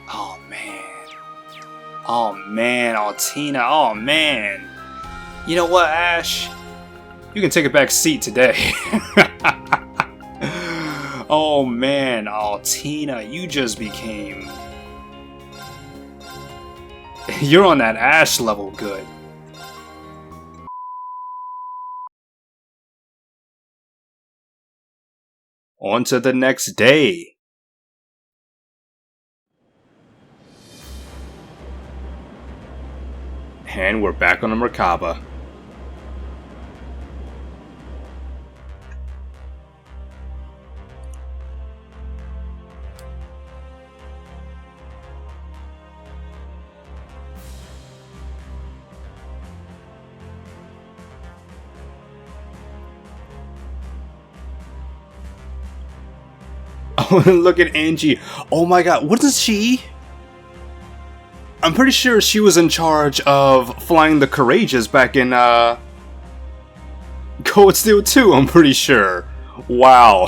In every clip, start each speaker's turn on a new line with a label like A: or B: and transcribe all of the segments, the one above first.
A: Oh man. Oh man, ALTINA. Oh man. You know what, Ash? You can take a back seat today. Oh man, ALTINA, you just became... You're on that Ash level good. On to the next day. And we're back on the Merkaba. Oh, look at Angie. Oh my god, what is she? I'm pretty sure she was in charge of flying the Courageous back in, Cold Steel 2, I'm pretty sure. Wow.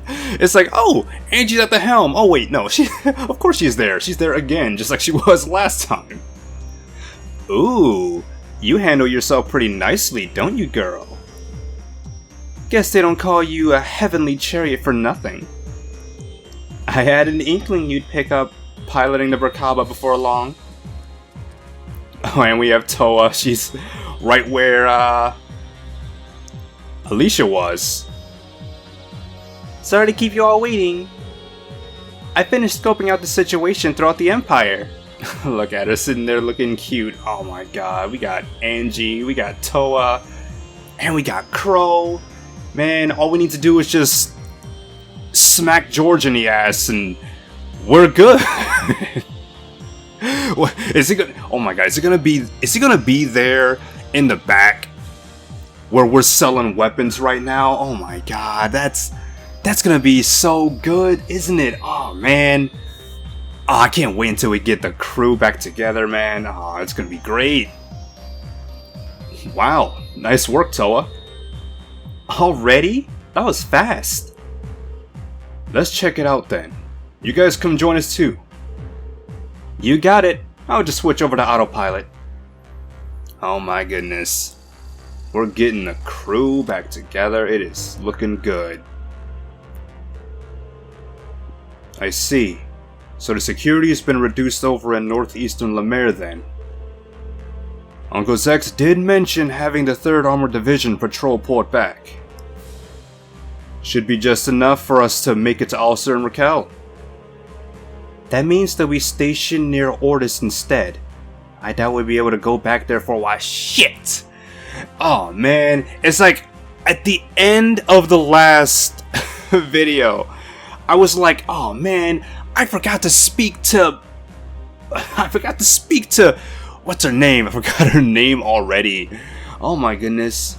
A: It's like, oh, Angie's at the helm. Oh wait, no, of course she's there. She's there again, just like she was last time. Ooh, you handle yourself pretty nicely, don't you, girl? Guess they don't call you a heavenly chariot for nothing. I had an inkling you'd pick up piloting the Merkaba before long. Oh, and we have Toa. She's right where Alicia was. Sorry to keep you all waiting. I finished scoping out the situation throughout the Empire. Look at her sitting there looking cute. Oh my god, we got Angie, we got Toa, and we got Crow. Man, all we need to do is just smack George in the ass and we're good. What, is he gonna? Oh my god! Is he gonna be there in the back where we're selling weapons right now? Oh my god! That's gonna be so good, isn't it? Oh man! Oh, I can't wait until we get the crew back together, man. Oh, it's gonna be great. Wow! Nice work, Toa. Already? That was fast. Let's check it out then. You guys come join us too. You got it. I'll just switch over to autopilot. Oh my goodness. We're getting the crew back together. It is looking good. I see. So the security has been reduced over in northeastern Lemaire then. Uncle Zex did mention having the 3rd Armored Division patrol port back. Should be just enough for us to make it to Ulster and Raquel. That means that we station near Ordis instead. I doubt we'll be able to go back there for a while. Shit! Oh man, it's like at the end of the last video, I was like, oh man, I forgot to speak to, what's her name? I forgot her name already. Oh my goodness.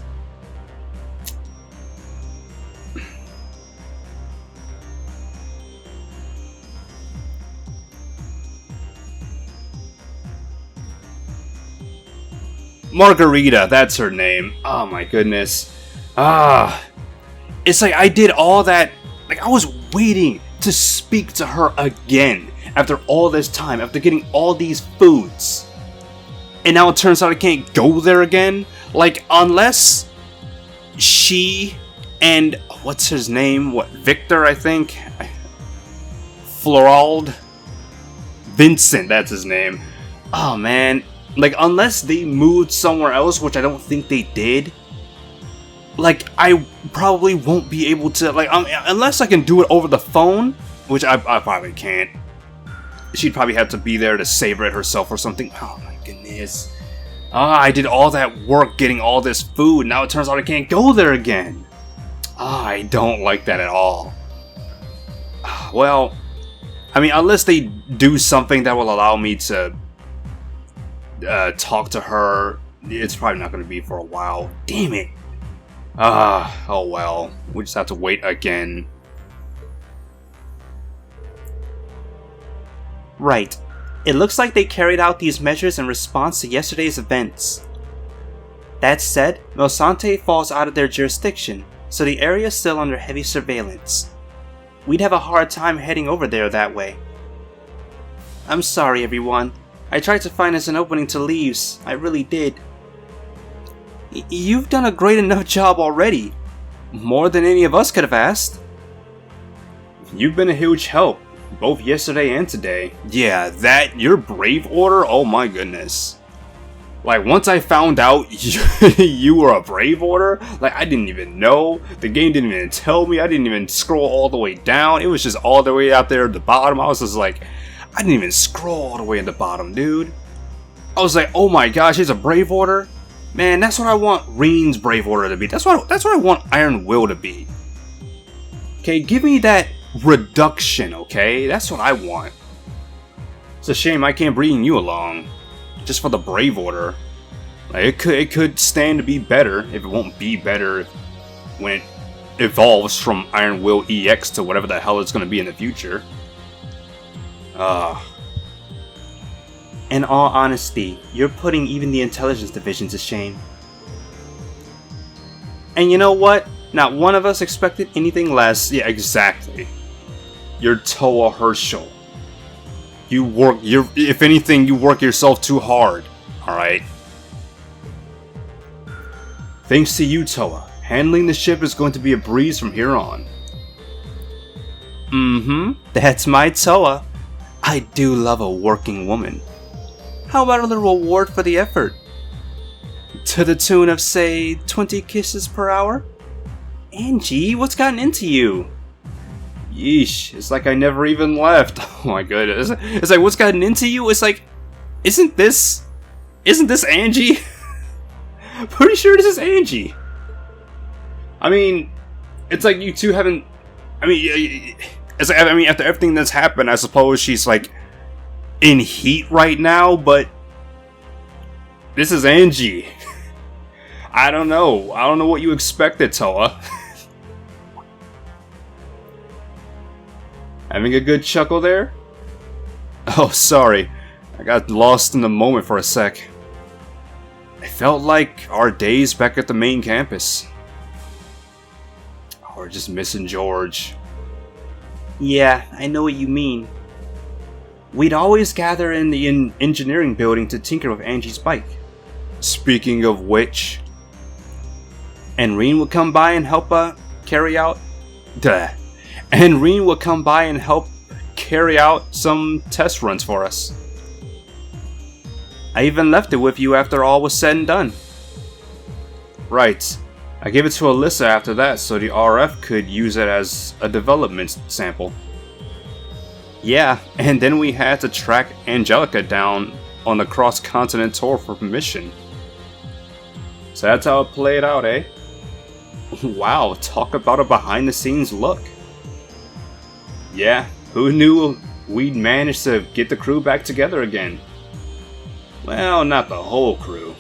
A: Margarita, that's her name. Oh my goodness. It's like I did all that, like I was waiting to speak to her again after all this time, after getting all these foods. And now it turns out I can't go there again? Like, unless she and, what's his name? What, Victor, I think? Florald? Vincent, that's his name. Oh man. Like, unless they moved somewhere else, which I don't think they did, like, I probably won't be able to, like, unless I can do it over the phone, which I probably can't. She'd probably have to be there to savor it herself or something. Oh my goodness. I did all that work getting all this food, now it turns out I can't go there again. I don't like that at all. Well, I mean, unless they do something that will allow me to talk to her, it's probably not going to be for a while. Damn it. Oh well. We just have to wait again. Right. It looks like they carried out these measures in response to yesterday's events. That said, Melsante falls out of their jurisdiction, so the area is still under heavy surveillance. We'd have a hard time heading over there that way.
B: I'm sorry, everyone. I tried to find us an opening to leave. I really did. You've done a great enough job already. More than any of us could have asked.
A: You've been a huge help, both yesterday and today. Yeah, your Brave Order? Oh my goodness. Like, once I found out you were a Brave Order, like, I didn't even know. The game didn't even tell me. I didn't even scroll all the way down. It was just all the way out there at the bottom. I was just like, I didn't even scroll all the way at the bottom, dude. I was like, oh my gosh, he's a Brave Order? Man, that's what I want Reen's Brave Order to be. That's what I want Iron Will to be. Okay, give me that reduction, okay? That's what I want. It's a shame I can't bring you along. Just for the Brave Order. Like, it could stand to be better, if it won't be better when it evolves from Iron Will EX to whatever the hell it's going to be in the future.
B: In all honesty, you're putting even the intelligence division to shame. And you know what? Not one of us expected anything less.
A: Yeah, exactly. You're Toa Herschel. If anything, you work yourself too hard. Alright? Thanks to you, Toa, handling the ship is going to be a breeze from here on.
B: That's my Toa. I do love a working woman. How about a little reward for the effort? To the tune of, say, 20 kisses per hour? Angie, what's gotten into you?
A: Yeesh, it's like I never even left. Oh my goodness. It's like, what's gotten into you? It's like, isn't this Angie? Pretty sure this is Angie. I mean, it's like you two haven't, it's like, after everything that's happened, I suppose she's like in heat right now, but this is Angie. I don't know what you expected, Toa. Having a good chuckle there? Oh, sorry. I got lost in the moment for a sec. It felt like our days back at the main campus. Oh, we're just missing George.
B: Yeah, I know what you mean. We'd always gather in the engineering building to tinker with Angie's bike.
A: Speaking of which...
B: And Reen would come by and help carry out some test runs for us. I even left it with you after all was said and done.
A: Right. I gave it to Alyssa after that so the RF could use it as a development sample. Yeah, and then we had to track Angelica down on the cross-continent tour for permission. So that's how it played out, eh? Wow, talk about a behind-the-scenes look. Yeah, who knew we'd manage to get the crew back together again? Well, not the whole crew.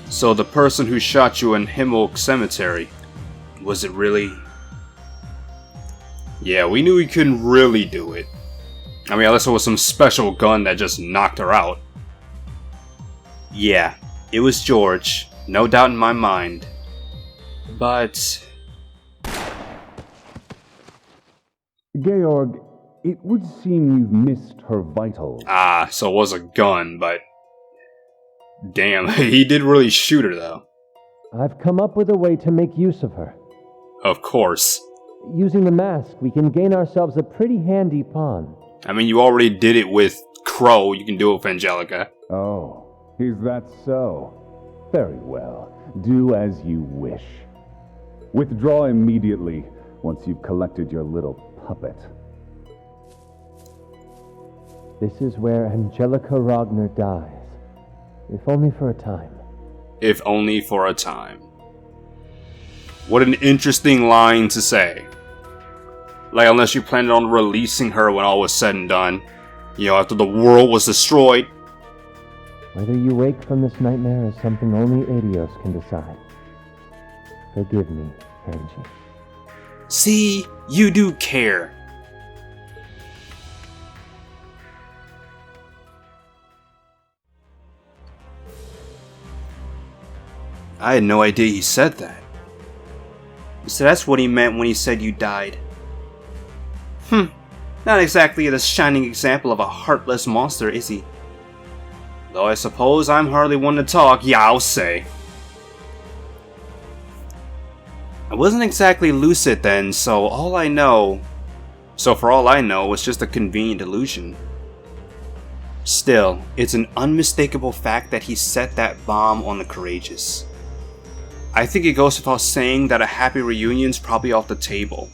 A: So the person who shot you in Himmel Cemetery, was it really? Yeah, we knew he couldn't really do it. I mean, unless it was some special gun that just knocked her out.
B: Yeah, it was George, no doubt in my mind. But...
C: Georg, it would seem you've missed her vitals.
A: So it was a gun, but... Damn, he did really shoot her, though.
D: I've come up with a way to make use of her.
A: Of course.
D: Using the mask, we can gain ourselves a pretty handy pawn.
A: I mean, you already did it with Crow, you can do it with Angelica.
C: Oh, is that so? Very well. Do as you wish. Withdraw immediately once you've collected your little puppet.
D: This is where Angelica Ragnar dies. If only for a time.
A: If only for a time. What an interesting line to say. Like, unless you planned on releasing her when all was said and done. You know, after the world was destroyed.
D: Whether you wake from this nightmare is something only Adios can decide. Forgive me, Angie.
B: See, you do care.
A: I had no idea he said that.
B: So that's what he meant when he said you died. Not exactly the shining example of a heartless monster, is he? Though I suppose I'm hardly one to talk, yeah, I'll say. I wasn't exactly lucid then, so for all I know, it's just a convenient illusion. Still, it's an unmistakable fact that he set that bomb on the Courageous. I think it goes without saying that a happy reunion's probably off the table.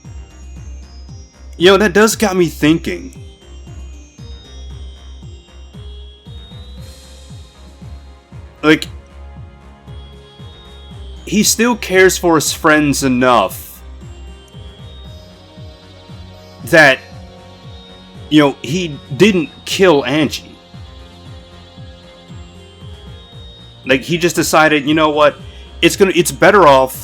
B: You know, that does got me thinking. Like, he still cares for his friends enough that, you know, he didn't kill Angie. Like, he just decided, you know what, it's better off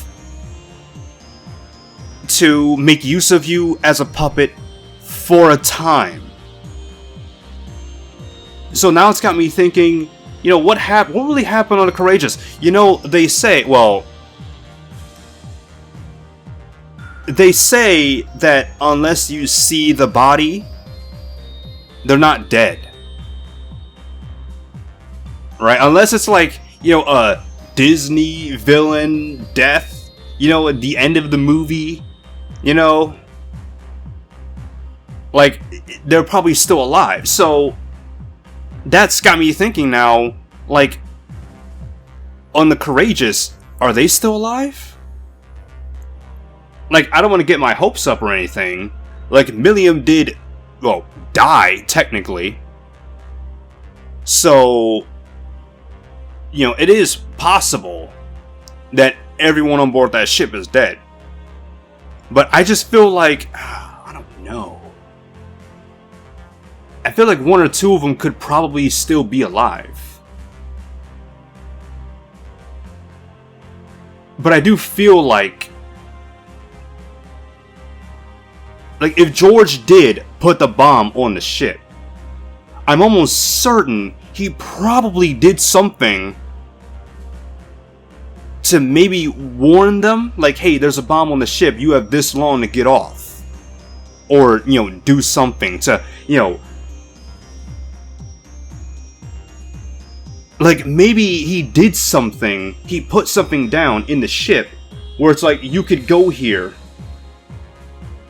B: to make use of you as a puppet for a time. So now it's got me thinking, you know, what really happened on the Courageous? You know, they say that unless you see the body, they're not dead. Right? Unless it's like, you know, a Disney villain death, you know, at the end of the movie, you know, like, they're probably still alive. So that's got me thinking now, like, on the Courageous, are they still alive? Like, I don't want to get my hopes up or anything. Like, Milliam did, well, die, technically. So, you know, it is possible that everyone on board that ship is dead. But I just feel like, I don't know. I feel like one or two of them could probably still be alive. But I do feel like if George did put the bomb on the ship, I'm almost certain he probably did something to maybe warn them, like, hey, there's a bomb on the ship, you have this long to get off. Or, you know, do something to, you know, like, maybe he did something, he put something down in the ship, where it's like, you could go here,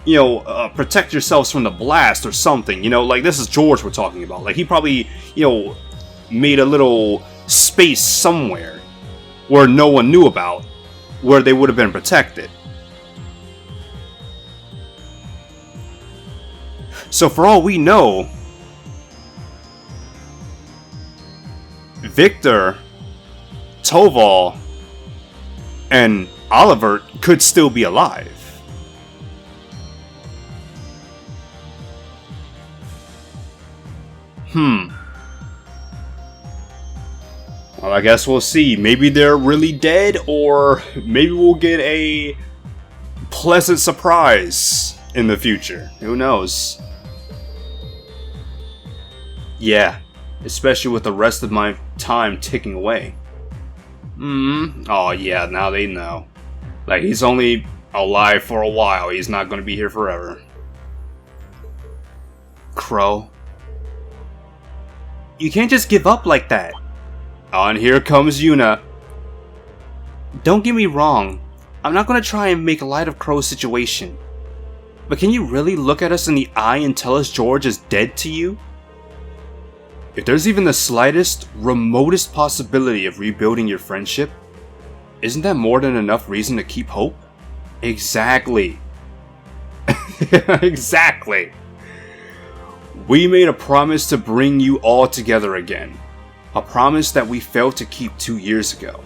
B: you know, protect yourselves from the blast or something, you know, like, this is George we're talking about. Like, he probably, you know, made a little space somewhere where no one knew about, where they would have been protected. So for all we know, Victor, Toval, and Oliver could still be alive. Well, I guess we'll see. Maybe they're really dead, or maybe we'll get a pleasant surprise in the future. Who knows? Yeah, especially with the rest of my time ticking away. Oh yeah, now they know. Like, he's only alive for a while. He's not going to be here forever. Crow. You can't just give up like that. And here comes Yuna. Don't get me wrong, I'm not going to try and make light of Crow's situation. But can you really look at us in the eye and tell us George is dead to you? If there's even the slightest, remotest possibility of rebuilding your friendship, isn't that more than enough reason to keep hope? Exactly. Exactly. We made a promise to bring you all together again. A promise that we failed to keep 2 years ago.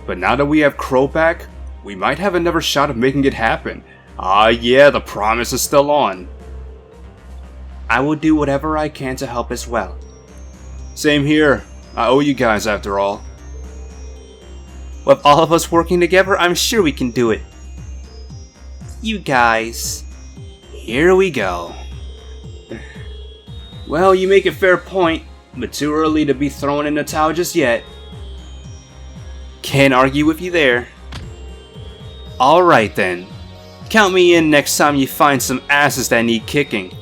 B: But now that we have Crow back, we might have another shot of making it happen. Ah yeah, the promise is still on. I will do whatever I can to help as well. Same here. I owe you guys after all. With all of us working together, I'm sure we can do it. You guys. Here we go. Well, you make a fair point, but too early to be throwing in the towel just yet. Can't argue with you there. Alright then. Count me in next time you find some asses that need kicking.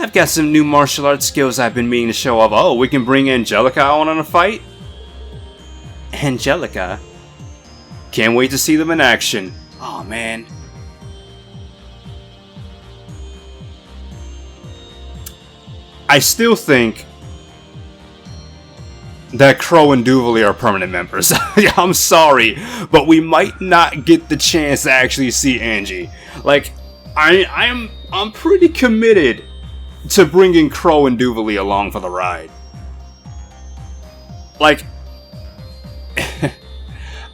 B: I've got some new martial arts skills I've been meaning to show off. Oh, we can bring Angelica on a fight? Angelica? Can't wait to see them in action. Oh man. I still think that Crow and Duvali are permanent members. I'm sorry, but we might not get the chance to actually see Angie. Like, I'm pretty committed to bringing Crow and Duvali along for the ride. Like,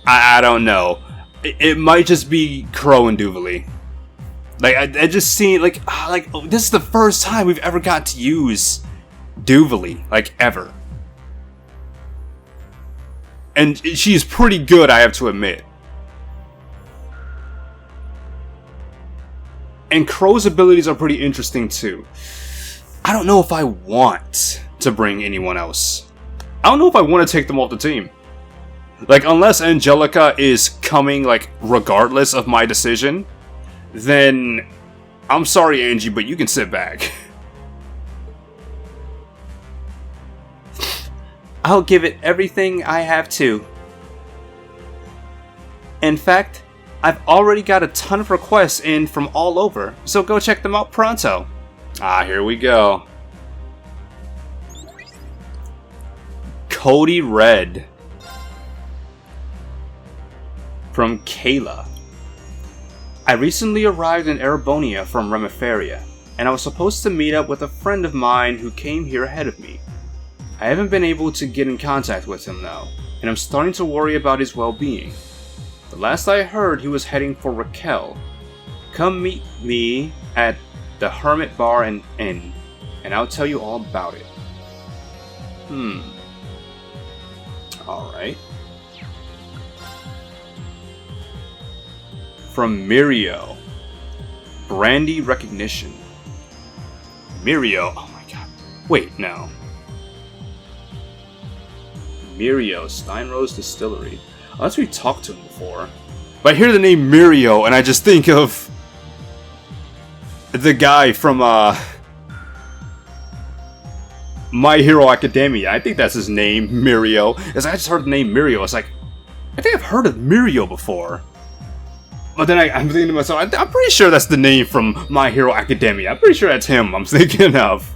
B: I don't know. It might just be Crow and Duvali. Like, I just seen, like, oh, this is the first time we've ever got to use Duvali, like, ever. And she's pretty good, I have to admit. And Crow's abilities are pretty interesting, too. I don't know if I want to bring anyone else. I don't know if I want to take them off the team. Like, unless Angelica is coming, like, regardless of my decision, then I'm sorry, Angie, but you can sit back. I'll give it everything I have to. In fact, I've already got a ton of requests in from all over, so go check them out pronto.
A: Ah, here we go.
B: Cody Red. From Kayla. I recently arrived in Erebonia from Remiferia, and I was supposed to meet up with a friend of mine who came here ahead of me. I haven't been able to get in contact with him though, and I'm starting to worry about his well-being. The last I heard, he was heading for Raquel. Come meet me at the Hermit Bar and Inn, and I'll tell you all about it.
A: Alright. From Mirio. Brandy recognition. Mirio. Oh my god. Wait, no. Mirio, Steinrose Distillery. Unless we talked to him before. But I hear the name Mirio and I just think of the guy from My Hero Academia. I think that's his name, Mirio. As I just heard the name Mirio, it's like, I think I've heard of Mirio before. But then I'm thinking to myself, I'm pretty sure that's the name from My Hero Academia. I'm pretty sure that's him I'm thinking of.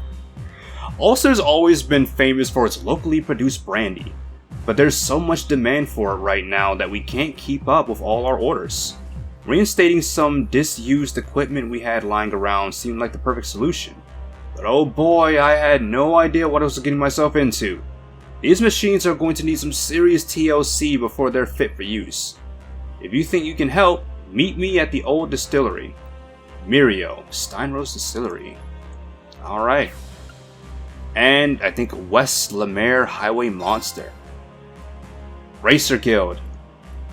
A: Ulster's always been famous for its locally produced brandy, but there's so much demand for it right now that we can't keep up with all our orders. Reinstating some disused equipment we had lying around seemed like the perfect solution. But oh boy, I had no idea what I was getting myself into. These machines are going to need some serious TLC before they're fit for use. If you think you can help, meet me at the old distillery. Mirio, Steinrose Distillery. Alright. And I think West Lemaire Highway Monster. Racer Guild.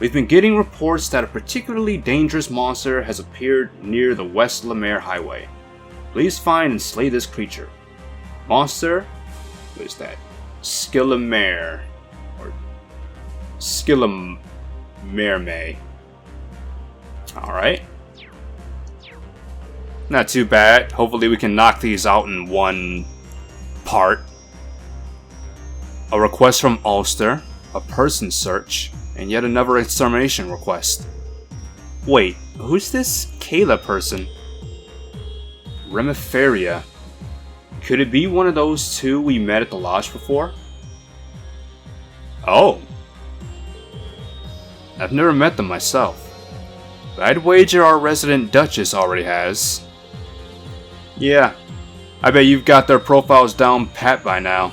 A: We've been getting reports that a particularly dangerous monster has appeared near the West Lemaire Highway. Please find and slay this creature. Monster? What is that? Skillamere. Or Skillamere. Alright. Not too bad. Hopefully we can knock these out in one part. A request from Ulster, a person search, and yet another extermination request. Wait, who's this Kayla person? Remiferia. Could it be one of those two we met at the lodge before? Oh. I've never met them myself. But I'd wager our resident Duchess already has. Yeah, I bet you've got their profiles down pat by now.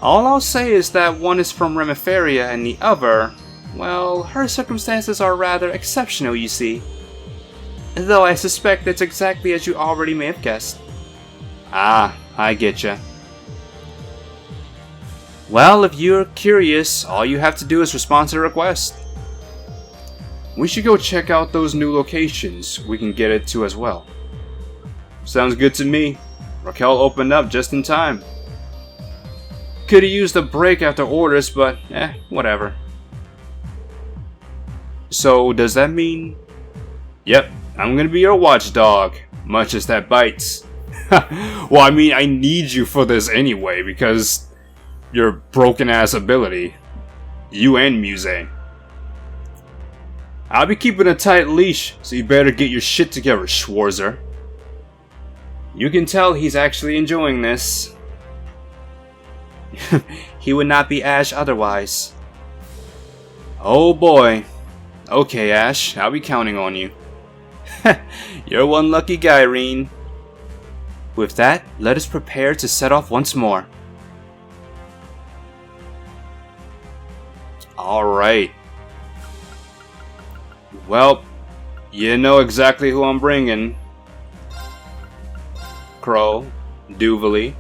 A: All I'll say is that one is from Remiferia and the other, well, her circumstances are rather exceptional, you see. Though I suspect it's exactly as you already may have guessed. Ah, I getcha. Well, if you're curious, all you have to do is respond to the request. We should go check out those new locations we can get it to as well. Sounds good to me. Raquel opened up just in time. Could've used a break after orders, but whatever. So, does that mean... Yep, I'm gonna be your watchdog, much as that bites. Well, I mean, I need you for this anyway, because your broken-ass ability. You and Muse. I'll be keeping a tight leash, so you better get your shit together, Schwarzer. You can tell he's actually enjoying this.
B: He would not be Ash otherwise.
A: Oh boy. Okay, Ash, I'll be counting on you.
B: You're one lucky guy, Reen. With that, let us prepare to set off once more.
A: Alright. Well, you know exactly who I'm bringing. Crow, Duvalie,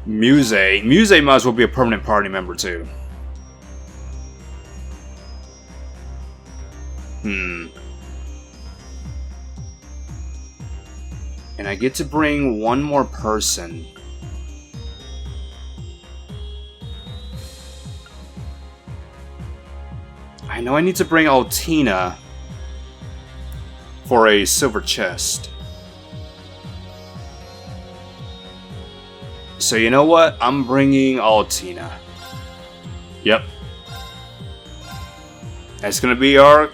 A: Muse. Muse might as well be a permanent party member too. And I get to bring one more person. I know I need to bring ALTINA for a silver chest. So you know what? I'm bringing ALTINA. Yep. That's gonna be our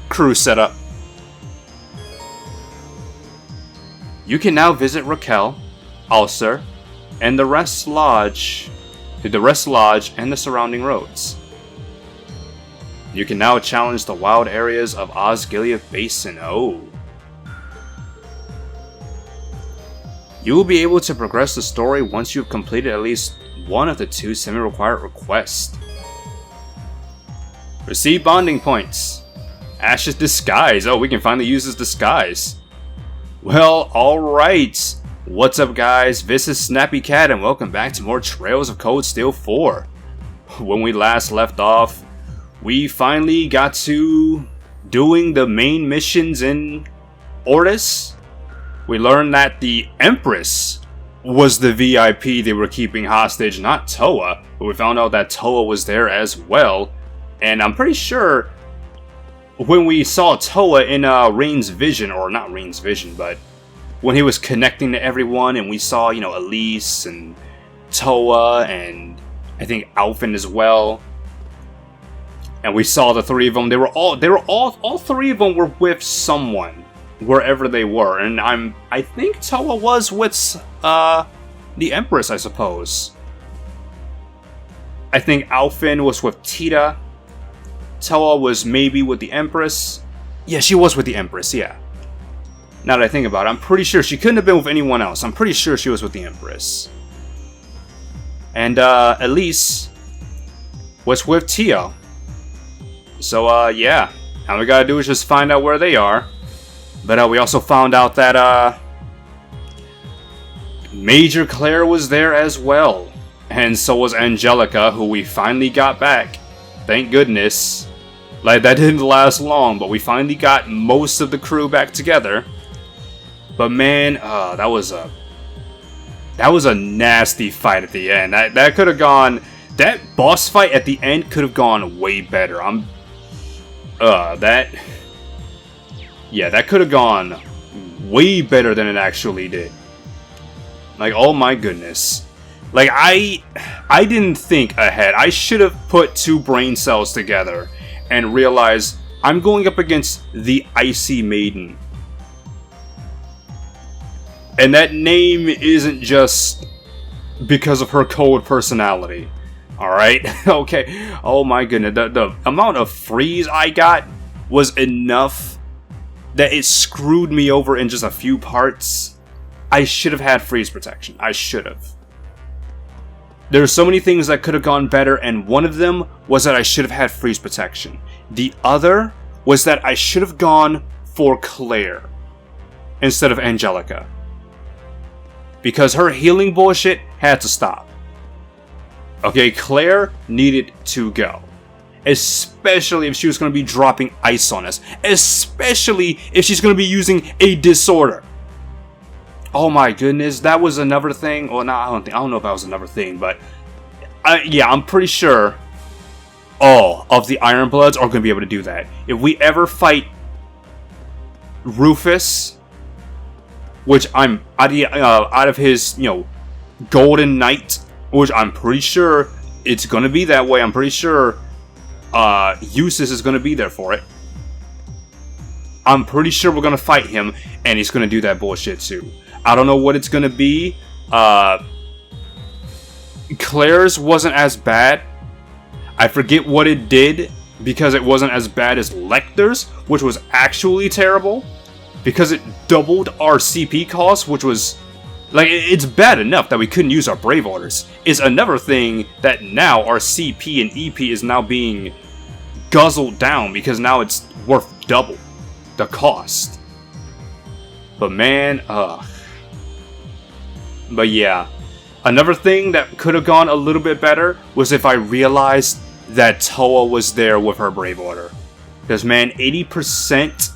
A: crew setup. You can now visit Raquel, Ulcer, and the Rest Lodge and the surrounding roads. You can now challenge the wild areas of Osgiliath Basin. Oh. You will be able to progress the story once you have completed at least one of the 2 semi-required requests. Receive bonding points. Ash's disguise. Oh, we can finally use his disguise. Well, alright. What's up, guys? This is Snappy Cat, and welcome back to more Trails of Cold Steel 4. When we last left off, we finally got to doing the main missions in Ortis. We learned that the Empress was the VIP they were keeping hostage, not Toa. But we found out that Toa was there as well. And I'm pretty sure when we saw Toa in Rain's vision, or not Rain's vision, but when he was connecting to everyone, and we saw, you know, Elise and Toa and I think Alphen as well. And we saw the 3 of them. All 3 of them were with someone, wherever they were. And I think Toa was with the Empress, I suppose. I think Alphen was with Tita. Toa was maybe with the Empress. Yeah, she was with the Empress, yeah. Now that I think about it, I'm pretty sure she couldn't have been with anyone else. I'm pretty sure she was with the Empress. And Elise was with Tio. So, yeah. All we gotta do is just find out where they are. But we also found out that Major Claire was there as well. And so was Angelica, who we finally got back. Thank goodness. Like, that didn't last long, but we finally got most of the crew back together. But man, that was a nasty fight at the end. That could have gone. That boss fight at the end could have gone way better. That could have gone way better than it actually did. Like, oh my goodness. Like, I didn't think ahead. I should have put 2 brain cells together and realized I'm going up against the Icy Maiden. And that name isn't just because of her cold personality. Alright? Okay. Oh my goodness. The amount of freeze I got was enough that it screwed me over in just a few parts. I should have had freeze protection. I should have. There's so many things that could have gone better, and one of them was that I should have had freeze protection. The other was that I should have gone for Claire instead of Angelica. Because her healing bullshit had to stop. Okay, Claire needed to go. Especially if she was going to be dropping ice on us. Especially if she's going to be using a disorder. Oh my goodness, that was another thing. Well, no, I don't know if that was another thing, but yeah, I'm pretty sure all of the Iron Bloods are going to be able to do that. If we ever fight Rufus, which I'm out of his, you know, Golden Knight, which I'm pretty sure it's gonna be that way. I'm pretty sure Eustace is gonna be there for it. I'm pretty sure we're gonna fight him, and he's gonna do that bullshit too. I don't know what it's gonna be. Claire's wasn't as bad. I forget what it did, because it wasn't as bad as Lecter's, which was actually terrible, because it doubled our CP cost, which was, like, it's bad enough that we couldn't use our Brave Orders. It's another thing that now our CP and EP is now being guzzled down, because now it's worth double the cost. But man, but yeah. Another thing that could have gone a little bit better was if I realized that Toa was there with her Brave Order. Because man, 80%,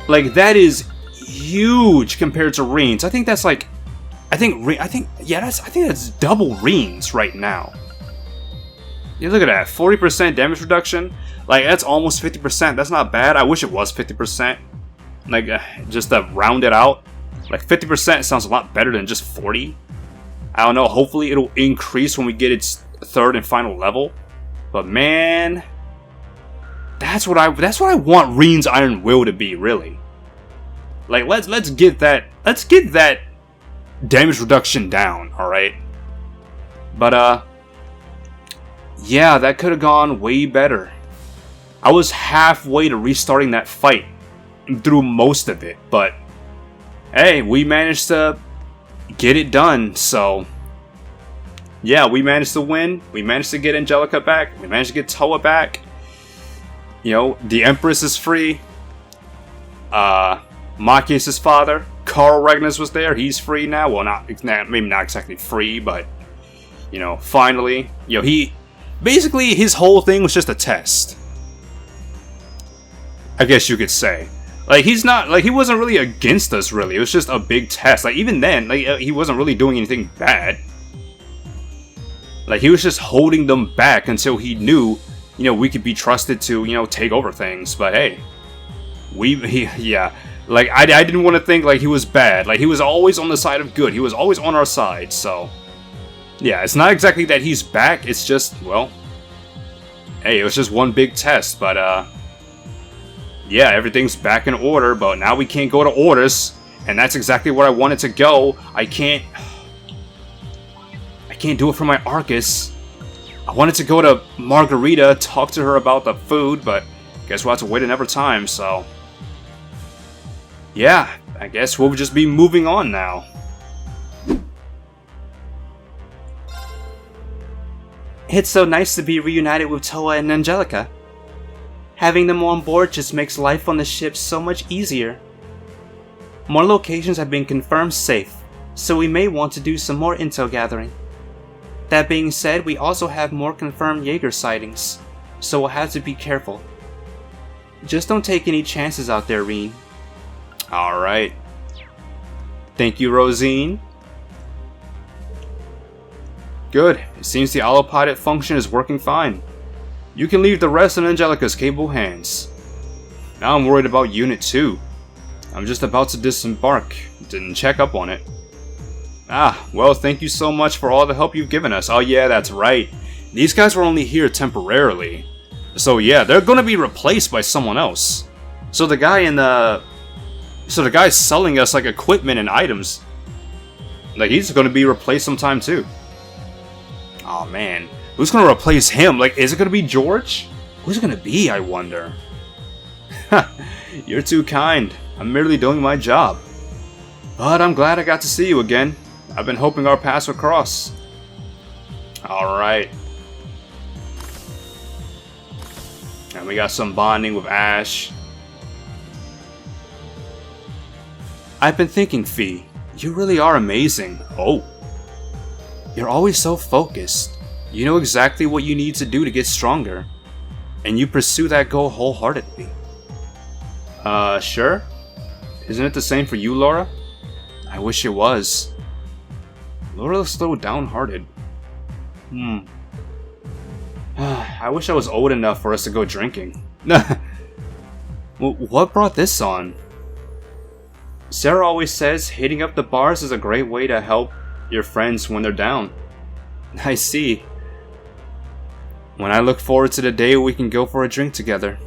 A: like, that is huge compared to Reen's. I think that's like, I think that's double Reen's right now. You look at that, 40% damage reduction. Like, that's almost 50%. That's not bad. I wish it was 50%. Like, just to round it out. Like, 50% sounds a lot better than just 40. I don't know. Hopefully, it'll increase when we get its third and final level. But man, that's what I want Reen's Iron Will to be, really. Like, let's get that damage reduction down. All right. But yeah, that could have gone way better. I was halfway to restarting that fight through most of it, but hey, we managed to get it done, so yeah, we managed to win. We managed to get Angelica back. We managed to get Toa back. You know, the Empress is free. Machias' father, Carl Regnus, was there. He's free now. Well, maybe not exactly free, but you know, finally, you know, he basically, his whole thing was just a test, I guess you could say. Like, he wasn't really against us, really. It was just a big test. Like, even then, like, he wasn't really doing anything bad. Like, he was just holding them back until he knew, you know, we could be trusted to, you know, take over things. But hey, yeah. Like, I didn't want to think, like, he was bad. Like, he was always on the side of good. He was always on our side, so yeah, it's not exactly that he's back. It's just, well, hey, it was just one big test, but yeah, everything's back in order, but now we can't go to Orders, and that's exactly where I wanted to go. I can't do it for my Arcus. I wanted to go to Margarita, talk to her about the food, but guess we'll have to wait another time, so yeah, I guess we'll just be moving on now.
B: It's so nice to be reunited with Toa and Angelica. Having them on board just makes life on the ship so much easier. More locations have been confirmed safe, so we may want to do some more intel gathering. That being said, we also have more confirmed Jaeger sightings, so we'll have to be careful. Just don't take any chances out there, Reen.
A: Alright. Thank you, Rosine. Good. It seems the autopilot function is working fine. You can leave the rest in Angelica's capable hands. Now I'm worried about Unit 2. I'm just about to disembark. Didn't check up on it. Ah, well, thank you so much for all the help you've given us. Oh yeah, that's right. These guys were only here temporarily. So yeah, they're gonna be replaced by someone else. So the guy selling us, like, equipment and items, like, he's gonna be replaced sometime too. Oh man, who's gonna replace him? Like, is it gonna be George? Who's it gonna be, I wonder? You're too kind. I'm merely doing my job. But I'm glad I got to see you again. I've been hoping our paths would cross. Alright. And we got some bonding with Ash.
B: I've been thinking, Fee, you really are amazing.
A: Oh.
B: You're always so focused. You know exactly what you need to do to get stronger. And you pursue that goal wholeheartedly.
A: Sure? Isn't it the same for you, Laura?
B: I wish it was.
A: Laura looks so downhearted. I wish I was old enough for us to go drinking.
B: What brought this on? Sarah always says hitting up the bars is a great way to help your friends when they're down. I see. When I look forward to the day we can go for a drink together.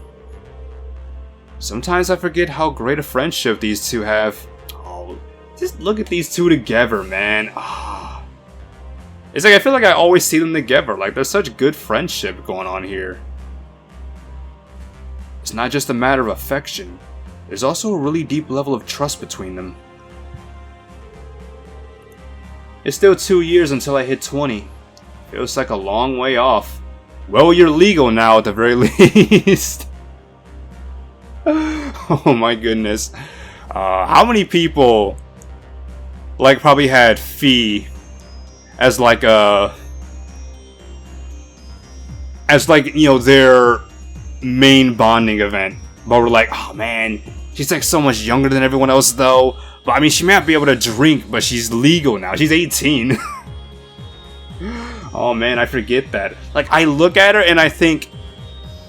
B: Sometimes I forget how great a friendship these two have. Oh, just look at these two together, man. Ah. It's like I feel like I always see them together. Like there's such good friendship going on here. It's not just a matter of affection. There's also a really deep level of trust between them. It's still 2 years until I hit 20. Feels like a long way off. Well, you're legal now at the very least. Oh my goodness. How many people like probably had Fee as like a you know, their main bonding event, but we're like, oh man, she's like so much younger than everyone else though. But I mean, she may not be able to drink, but she's legal now. She's 18. Oh man, I forget that. Like, I look at her and I think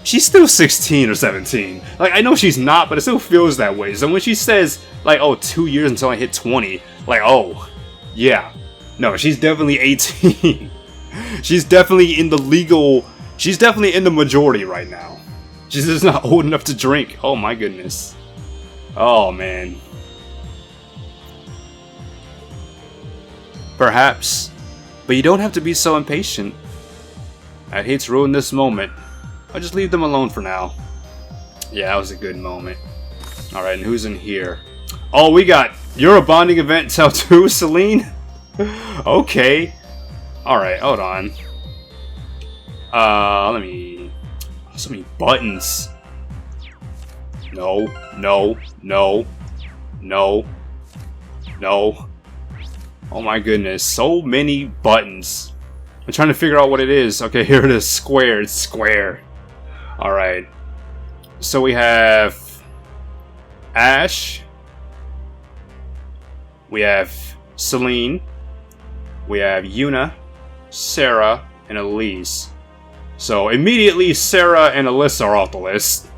B: she's still 16 or 17. Like, I know she's not, but it still feels that way. So when she says, like, oh, 2 years until I hit 20, like, oh, yeah. No, she's definitely 18. She's definitely in the legal... She's definitely in the majority right now. She's just not old enough to drink. Oh my goodness. Oh man. Perhaps. But you don't have to be so impatient. I'd hate to ruin this moment. I'll just leave them alone for now. Yeah, that was a good moment. Alright, and who's in here? Oh, we got... You're a bonding event tell too, Celine? Okay. Alright, hold on. Let me... So many buttons. No, no, no, no, no. Oh my goodness, so many buttons. I'm trying to figure out what it is. Okay, here it is. Square. It's square. Alright. So we have Ash. We have Celine. We have Yuna, Sarah, and Elise. So immediately Sarah and Alyssa are off the list.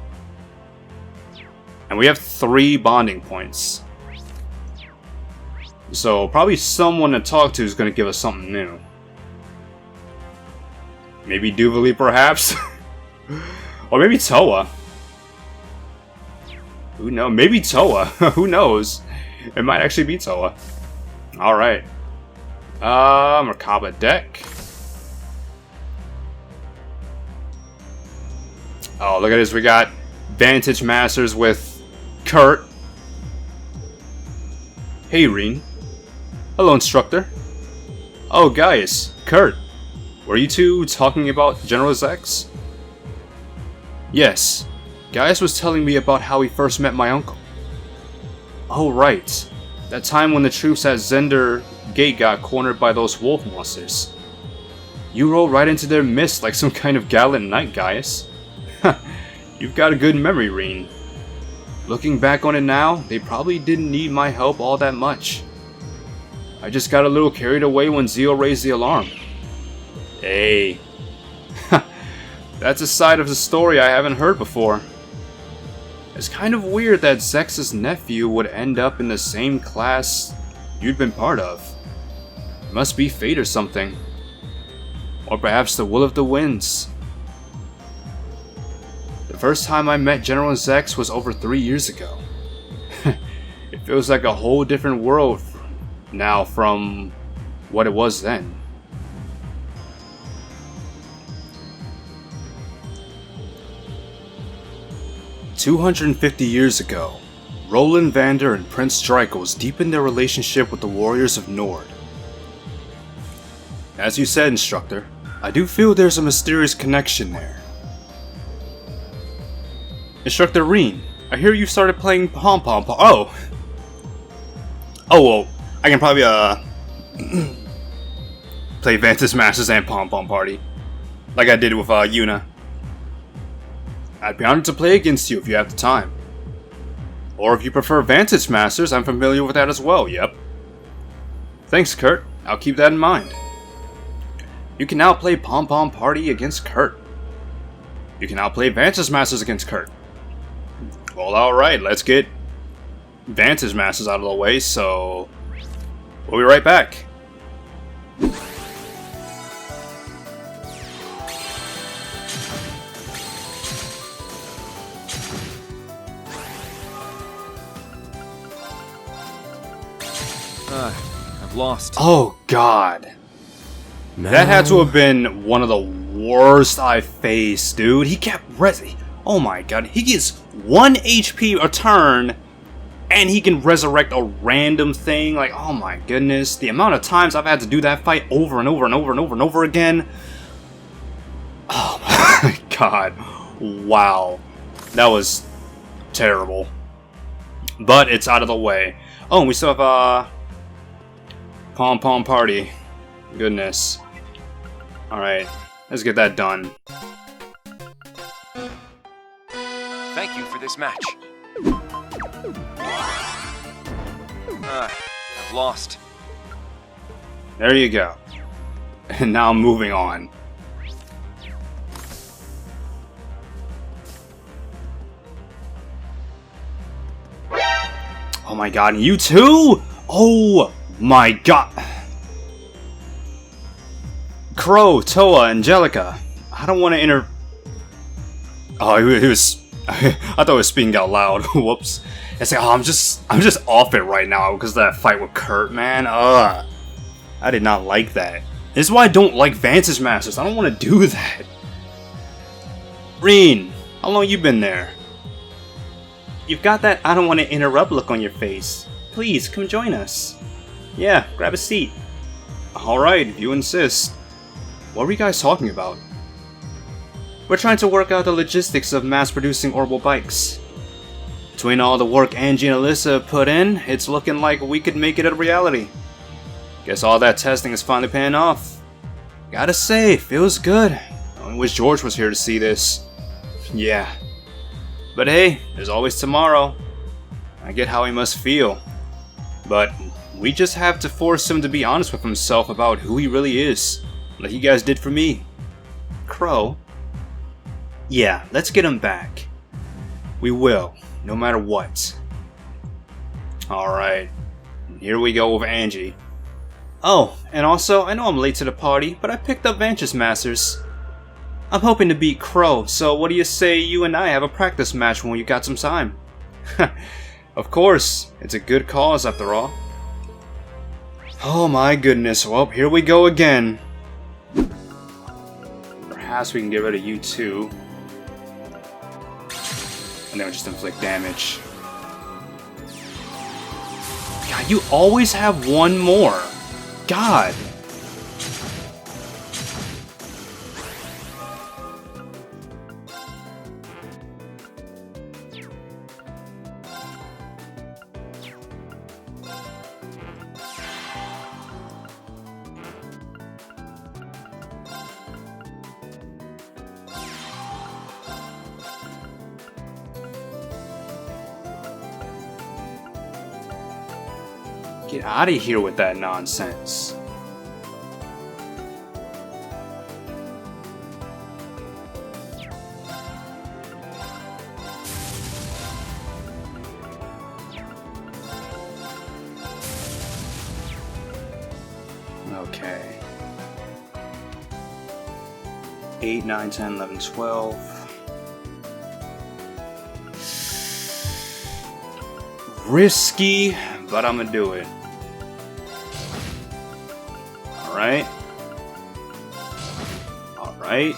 B: And we have 3 bonding points. So probably someone to talk to is going to give us something new. Maybe Duvali perhaps? Or maybe Toa. Who knows? Maybe Toa. Who knows? It might actually be Toa. Alright. Merkaba deck. Oh, look at this. We got Vantage Masters with Kurt. Hey, Reen. Hello, instructor. Oh, guys. Kurt. Were you two talking about General Zex? Yes. Gaius was telling me about how he first met my uncle. Oh, right. That time when the troops at Zender Gate got cornered by those wolf monsters. You rode right into their midst like some kind of gallant knight, Gaius. You've got a good memory, Reen. Looking back on it now, they probably didn't need my help all that much. I just got a little carried away when Zio raised the alarm. Hey. That's a side of the story I haven't heard before. It's kind of weird that Zex's nephew would end up in the same class you'd been part of. It must be fate or something. Or perhaps the will of the winds. The first time I met General Zex was over 3 years ago. It feels like a whole different world now from what it was then. "250 years ago, Roland Vander and Prince Drykos deepened their relationship with the warriors of Nord. As you said, instructor, I do feel there's a mysterious connection there. Instructor Reen, I hear you started playing pom-pom. Oh, well, I can probably play Vantage Masters and pom-pom party, like I did with Yuna. I'd be honored to play against you if you have the time. Or if you prefer Vantage Masters, I'm familiar with that as well, yep. Thanks, Kurt. I'll keep that in mind. You can now play Pom-Pom Party against Kurt. You can now play Vantage Masters against Kurt.
A: Well, alright, let's get Vantage Masters out of the way, so we'll be right back.
E: I've lost.
A: Oh god. That had to have been one of the worst I've faced, dude. He kept oh my god, he gets 1 HP a turn, and he can resurrect a random thing. Like, oh my goodness. The amount of times I've had to do that fight over and over and over and over and over again. Oh my god. Wow. That was terrible. But it's out of the way. Oh, and we still have, Pom Pom Party. Goodness. Alright, let's get that done.
E: Thank you for this match. I've lost.
A: There you go. And now moving on. Oh my god, and you too? Oh my god. Crow, Toa, Angelica. I don't want to Oh, he was... I thought he was speaking out loud. Whoops. It's like, oh, I'm just off it right now because of that fight with Kurt, man. I did not like that. This is why I don't like Vantage Masters. I don't want to do that. Reen, how long you been there? You've got that I don't want to interrupt look on your face. Please, come join us. Yeah, grab a seat. Alright, if you insist. What were you guys talking about? We're trying to work out the logistics of mass-producing orbital bikes. Between all the work Angie and Alyssa have put in, it's looking like we could make it a reality. Guess all that testing is finally paying off. Gotta say, feels good. I only wish George was here to see this. Yeah. But hey, there's always tomorrow. I get how he must feel. But we just have to force him to be honest with himself about who he really is. Like you guys did for me. Crow? Yeah, let's get him back. We will, no matter what. Alright, here we go with Angie. Oh, and also, I know I'm late to the party, but I picked up Vantage Masters. I'm hoping to beat Crow, so what do you say you and I have a practice match when you got some time? Of course, it's a good cause after all. Oh my goodness, well, here we go again. Perhaps we can get rid of you too. And then we'll just inflict damage. God, you always have one more. God. Get out of here with that nonsense. Okay. 8, 9, 10, 11, 12. Risky, but I'm gonna do it. Alright. Alright.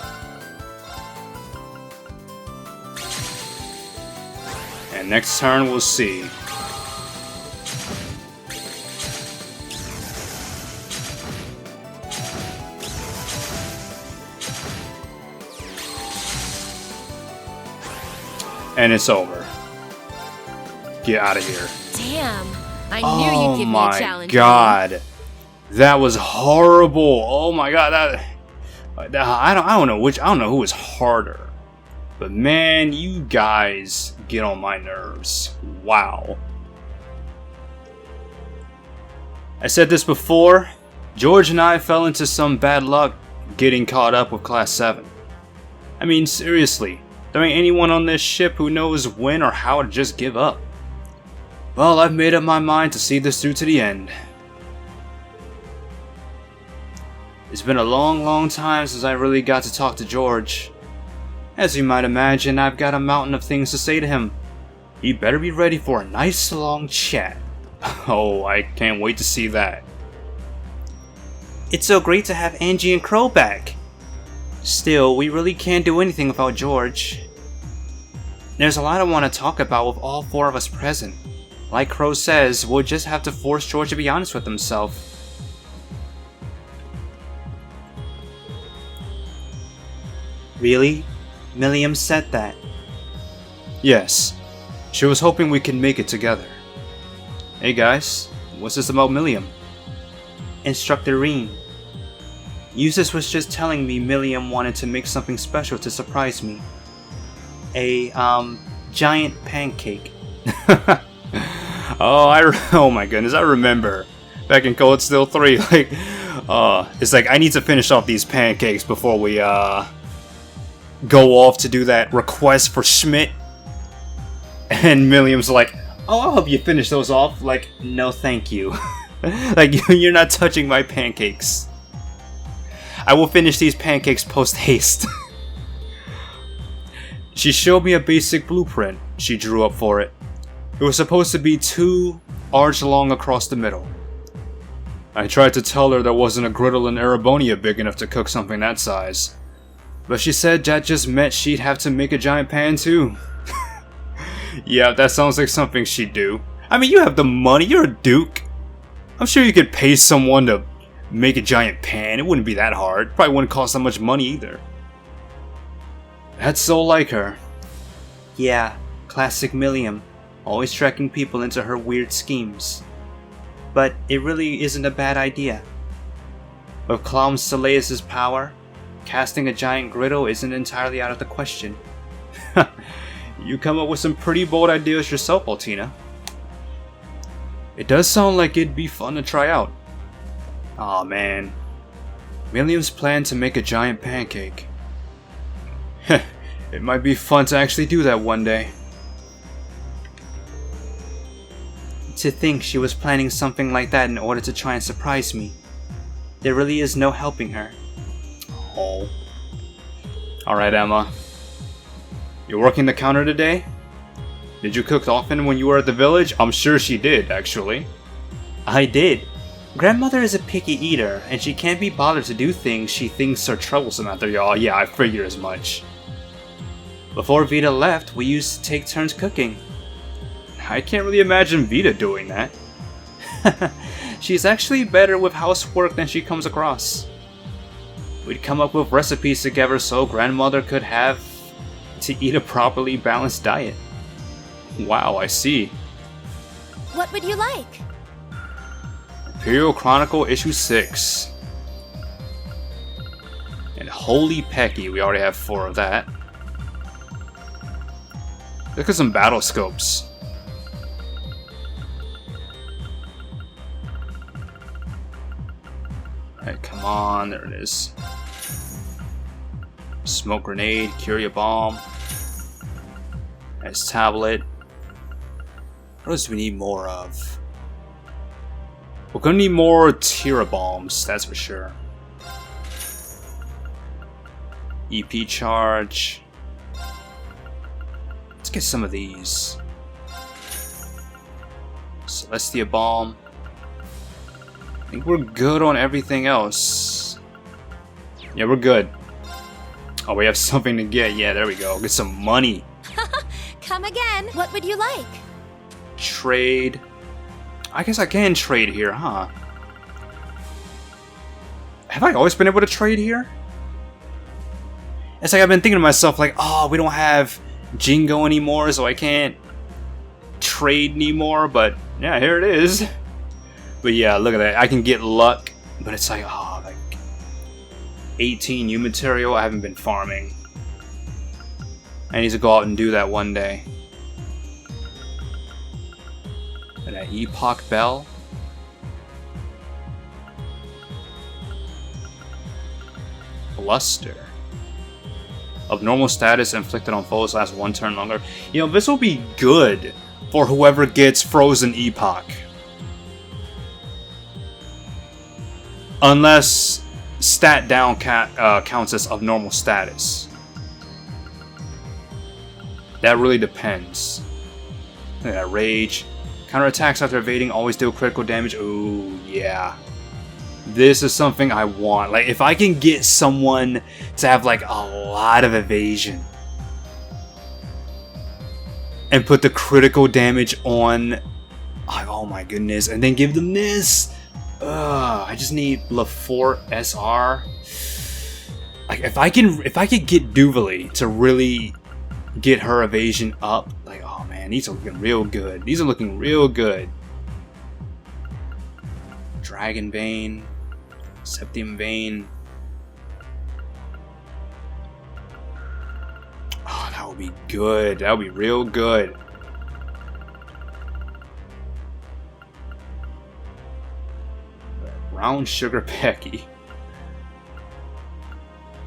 A: And next turn we'll see. And it's over. Get out of here.
F: Damn. I knew you'd give me a challenge.
A: Oh my god. That was horrible. Oh my god. I don't know who is harder. But man, you guys get on my nerves. Wow. I said this before. George and I fell into some bad luck getting caught up with Class 7. I mean, seriously.
B: There ain't anyone on this ship who knows when or how to just give up. Well, I've made up my mind to see this through to the end. It's been a long time since I really got to talk to George. As you might imagine, I've got a mountain of things to say to him. You better be ready for a nice long chat. Oh, I can't wait to see that. It's so great to have Angie and Crow back. Still, we really can't do anything without George. There's a lot I want to talk about with all four of us present. Like Crow says, we'll just have to force George to be honest with himself. Really? Milliam said that?
A: Yes. She was hoping we could make it together. Hey guys, what's this about Milliam?
B: Instructor Reen. Eustace was just telling me Milliam wanted to make something special to surprise me. A, giant pancake.
A: Oh my goodness, I remember. Back in Cold Steel 3, like, it's like, I need to finish off these pancakes before we, go off to do that request for Schmidt. And Milliam's like, oh, I'll help you finish those off. Like,
B: No thank you.
A: like, you're not touching my pancakes.
B: I will finish these pancakes post-haste.
A: She showed me a basic blueprint she drew up for it. It was supposed to be 2 arcs long across the middle. I tried to tell her there wasn't a griddle in Erebonia big enough to cook something that size. But she said that just meant she'd have to make a giant pan too. Yeah, that sounds like something she'd do. I mean, you have the money, you're a duke. I'm sure you could pay someone to make a giant pan. It wouldn't be that hard. Probably wouldn't cost that much money either. That's so like her.
B: Yeah, classic Milliam. Always tracking people into her weird schemes. But it really isn't a bad idea. With Clown Seleus' power, casting a giant griddle isn't entirely out of the question.
A: You come up with some pretty bold ideas yourself, ALTINA. It does sound like it'd be fun to try out. Aw man. Milliam's plan to make a giant pancake. It might be fun to actually do that one day.
B: To think she was planning something like that in order to try and surprise me. There really is no helping her.
A: Oh. Alright, Emma. You're working the counter today? Did you cook often when you were at the village? I'm sure she did, actually.
B: I did. Grandmother is a picky eater, and she can't be bothered to do things she thinks are troublesome after y'all.
A: Yeah, I figured as much.
B: Before Vita left, we used to take turns cooking.
A: I can't really imagine Vita doing that.
B: She's actually better with housework than she comes across. We'd come up with recipes together so Grandmother could have to eat a properly balanced diet.
A: Wow, I see.
F: What would you like?
A: Imperial Chronicle issue 6. And Holy Pecky, we already have 4 of that. Look at some battle scopes. Alright, come on, there it is. Smoke grenade, Curia bomb. Nice tablet. What else do we need more of? We're gonna need more Tira bombs, that's for sure. EP charge. Let's get some of these. Celestia bomb. I think we're good on everything else. Yeah, we're good. Oh, we have something to get. Yeah, there we go. Get some money.
F: Come again. What would you like?
A: Trade. I guess I can trade here, huh? Have I always been able to trade here? It's like I've been thinking to myself, like, oh, we don't have Jingo anymore, so I can't trade anymore, but yeah, here it is. But yeah, look at that. I can get luck, but it's like, oh, like 18 new material. I haven't been farming. I need to go out and do that one day. And that Epoch Bell. Bluster. of normal status inflicted on foes lasts 1 turn longer. You know, this will be good for whoever gets Frozen Epoch. Unless stat down counts as of normal status. That really depends. Look at that rage. Counterattacks after evading always deal critical damage. Ooh, yeah. This is something I want. Like, if I can get someone to have, like, a lot of evasion and put the critical damage on... Oh my goodness. And then give them this. I just need LaFort SR. Like, if I could get Duvalie to really get her evasion up, like, oh man, these are looking real good. These are looking real good. Dragon Vein, Septium Vein. Oh, that would be good. That would be real good. Brown Sugar Pecky.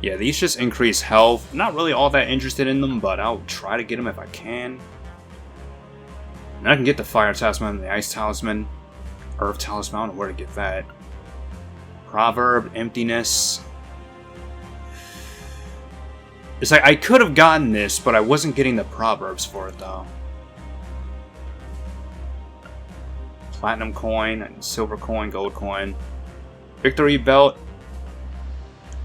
A: Yeah, these just increase health. Not really all that interested in them, but I'll try to get them if I can. And I can get the Fire Talisman, the Ice Talisman, Earth Talisman. I don't know where to get that. Proverb, Emptiness. It's like I could have gotten this, but I wasn't getting the Proverbs for it though. Platinum Coin, and Silver Coin, Gold Coin. Victory Belt.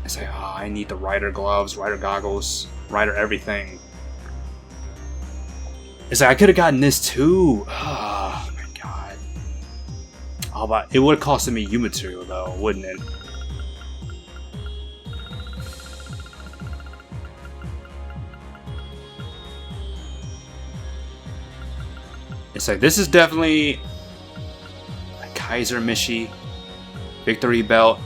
A: It's like, oh, I need the Rider Gloves, Rider Goggles, Rider everything. It's like, I could have gotten this too. Oh my god. Oh, but it would have costed me U material though, wouldn't it? It's like, this is definitely a Kaiser Mishi, Victory Belt.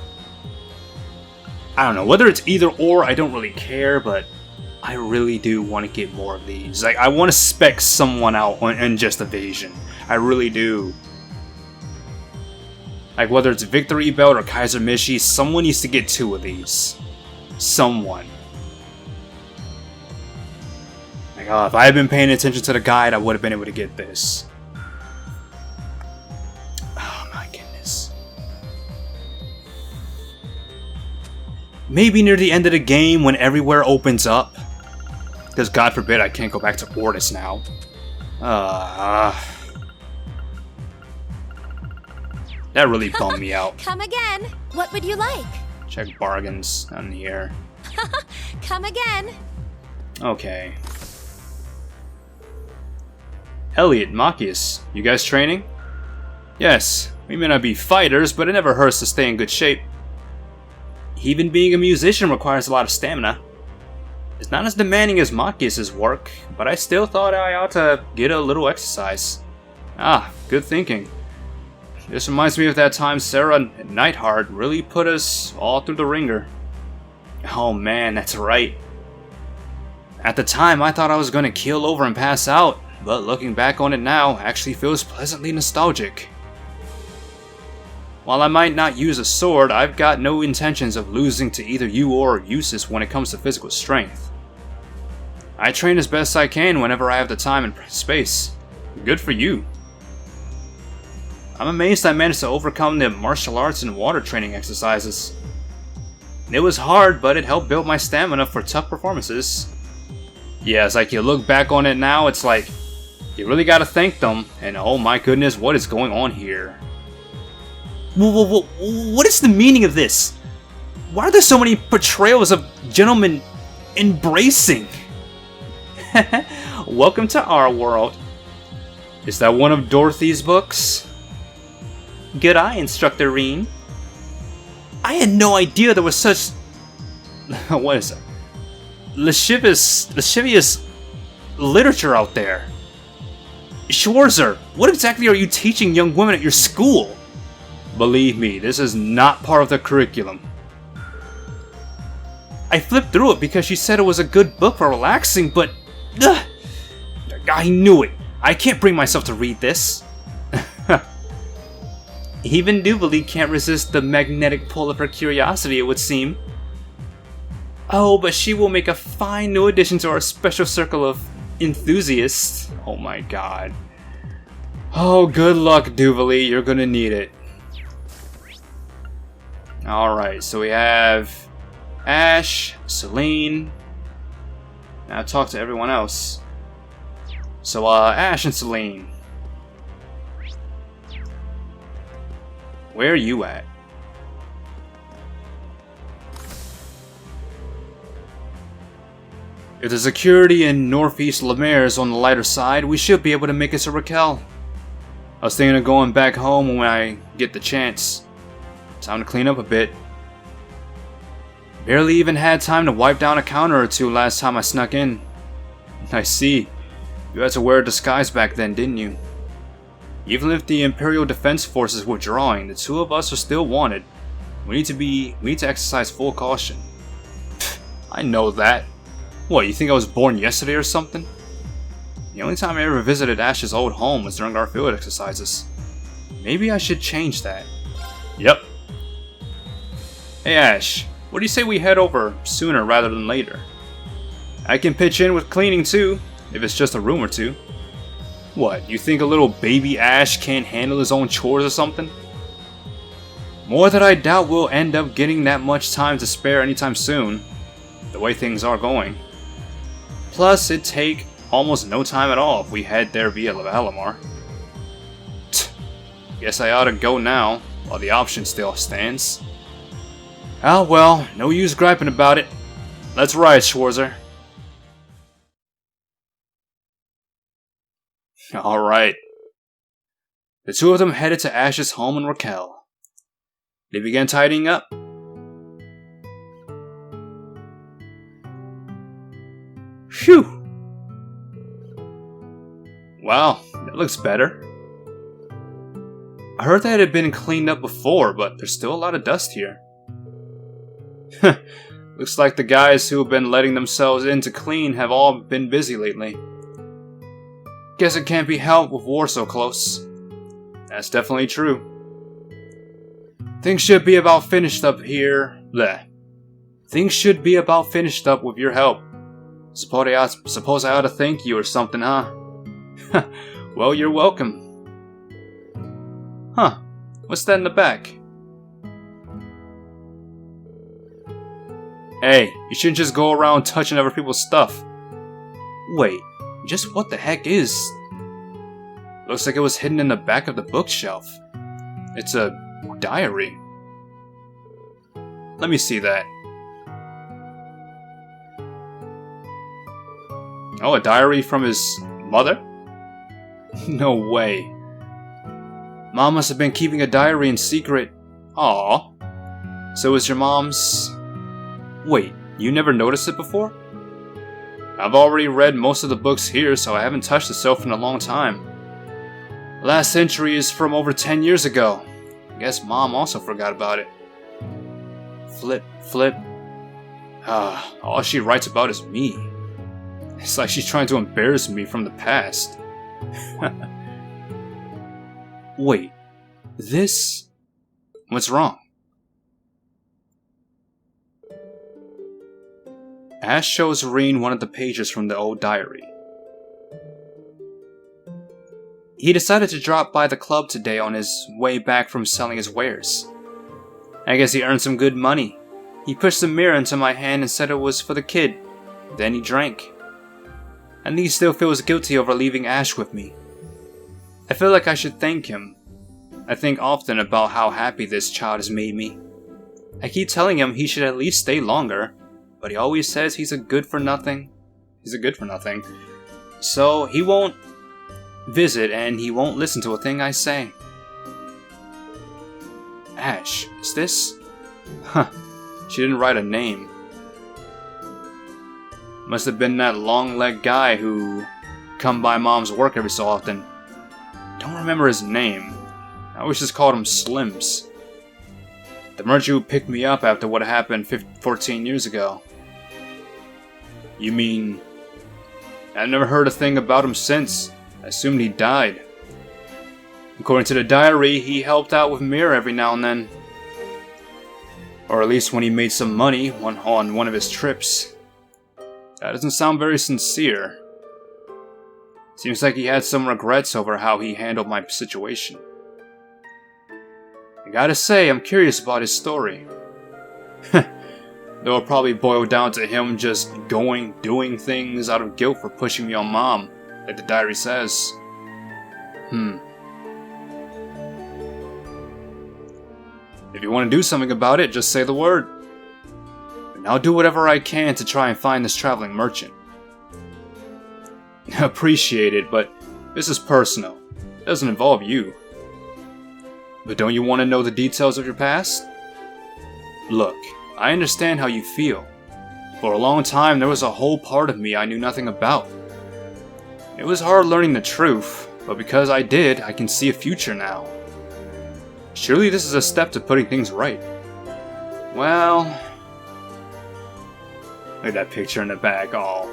A: I don't know, whether it's either or, I don't really care, but I really do want to get more of these. Like, I want to spec someone out on just evasion. I really do. Like, whether it's Victory Belt or Kaiser Mishi, someone needs to get 2 of these. Someone. Like, oh, if I had been paying attention to the guide, I would have been able to get this. Oh my goodness. Maybe near the end of the game when everywhere opens up. Because God forbid I can't go back to Ortis now. That really bummed me out.
F: Come again. What would you like?
A: Check bargains down here.
F: Come again.
A: Okay. Elliot, Machias, you guys training? Yes, we may not be fighters, but it never hurts to stay in good shape. Even being a musician requires a lot of stamina. It's not as demanding as Machias' work, but I still thought I ought to get a little exercise. Ah, good thinking. This reminds me of that time Sarah and Nightheart really put us all through the ringer. Oh man, that's right. At the time, I thought I was going to keel over and pass out, but looking back on it now actually feels pleasantly nostalgic. While I might not use a sword, I've got no intentions of losing to either you or Eustace when it comes to physical strength. I train as best I can whenever I have the time and space. Good for you. I'm amazed I managed to overcome the martial arts and water training exercises. It was hard, but it helped build my stamina for tough performances. Yeah, it's like you look back on it now, it's like, you really gotta thank them, and oh my goodness, what is going on here?
B: What is the meaning of this? Why are there so many portrayals of gentlemen embracing?
A: Welcome to our world. Is that one of Dorothy's books?
B: Good eye, Instructor Reen. I had no idea there was such...
A: What is it?
B: lascivious literature out there. Schwarzer, what exactly are you teaching young women at your school?
A: Believe me, this is not part of the curriculum.
B: I flipped through it because she said it was a good book for relaxing, but... I knew it. I can't bring myself to read this. Even Duvalie can't resist the magnetic pull of her curiosity, it would seem. Oh, but she will make a fine new addition to our special circle of enthusiasts. Oh my god. Oh, good luck, Duvalie. You're gonna need it. Alright, so we have Ash, Celine. Now talk to everyone else. So, Ash and Celine. Where are you at? If the security in Northeast Lemaire is on the lighter side, we should be able to make it to Raquel. I was thinking of going back home when I get the chance. Time to clean up a bit. Barely even had time to wipe down a counter or two last time I snuck in. I see. You had to wear a disguise back then, didn't you? Even if the Imperial Defense Forces were drawing, the two of us are still wanted. We need to exercise full caution. Pfft, I know that. What, you think I was born yesterday or something? The only time I ever visited Ash's old home was during our field exercises. Maybe I should change that. Yep. Hey Ash, what do you say we head over sooner rather than later? I can pitch in with cleaning too, if it's just a room or two. What, you think a little baby Ash can't handle his own chores or something? More that I doubt we'll end up getting that much time to spare anytime soon, the way things are going. Plus, it'd take almost no time at all if we head there via Valimar. Guess I ought to go now, while the option still stands. Oh well, no use griping about it. Let's ride, Schwarzer. Alright. The two of them headed to Ash's home in Raquel. They began tidying up. Phew! Wow, that looks better. I heard that it had been cleaned up before, but there's still a lot of dust here. Looks like the guys who have been letting themselves in to clean have all been busy lately. Guess it can't be helped with war so close. That's definitely true. Things should be about finished up here. Bleh. Things should be about finished up with your help. Suppose I ought to thank you or something, huh? Well, you're welcome. Huh. What's that in the back? Hey, you shouldn't just go around touching other people's stuff. Wait, just what the heck is... Looks like it was hidden in the back of the bookshelf. It's a diary. Let me see that. Oh, a diary from his mother? No way. Mom must have been keeping a diary in secret. Aww. So is your mom's... Wait, you never noticed it before? I've already read most of the books here, so I haven't touched the shelf in a long time. Last entry is from over 10 years ago. I guess Mom also forgot about it. Flip. All she writes about is me. It's like she's trying to embarrass me from the past. Wait, this... What's wrong? Ash shows Reen one of the pages from the old diary. He decided to drop by the club today on his way back from selling his wares. I guess he earned some good money. He pushed the mirror into my hand and said it was for the kid. Then he drank. And he still feels guilty over leaving Ash with me. I feel like I should thank him. I think often about how happy this child has made me. I keep telling him he should at least stay longer, but he always says he's a good for nothing. So he won't visit and he won't listen to a thing I say. Ash, is this? Huh, she didn't write a name. Must have been that long-legged guy who come by Mom's work every so often. Don't remember his name. I always just called him Slims. The merchant who picked me up after what happened 14 years ago. You mean... I've never heard a thing about him since. I assumed he died. According to the diary, he helped out with Mira every now and then.
A: Or at least when he made some money on one of his trips. That doesn't sound very sincere. Seems like he had some regrets over how he handled my situation. I gotta say, I'm curious about his story. Though it'll probably boil down to him just doing things out of guilt for pushing me on Mom, like the diary says. If you want to do something about it, just say the word. And I'll do whatever I can to try and find this traveling merchant. Appreciate it, but this is personal. It doesn't involve you. But don't you want to know the details of your past? Look, I understand how you feel. For a long time, there was a whole part of me I knew nothing about. It was hard learning the truth, but because I did, I can see a future now. Surely this is a step to putting things right. Well... Look at that picture in the back, all.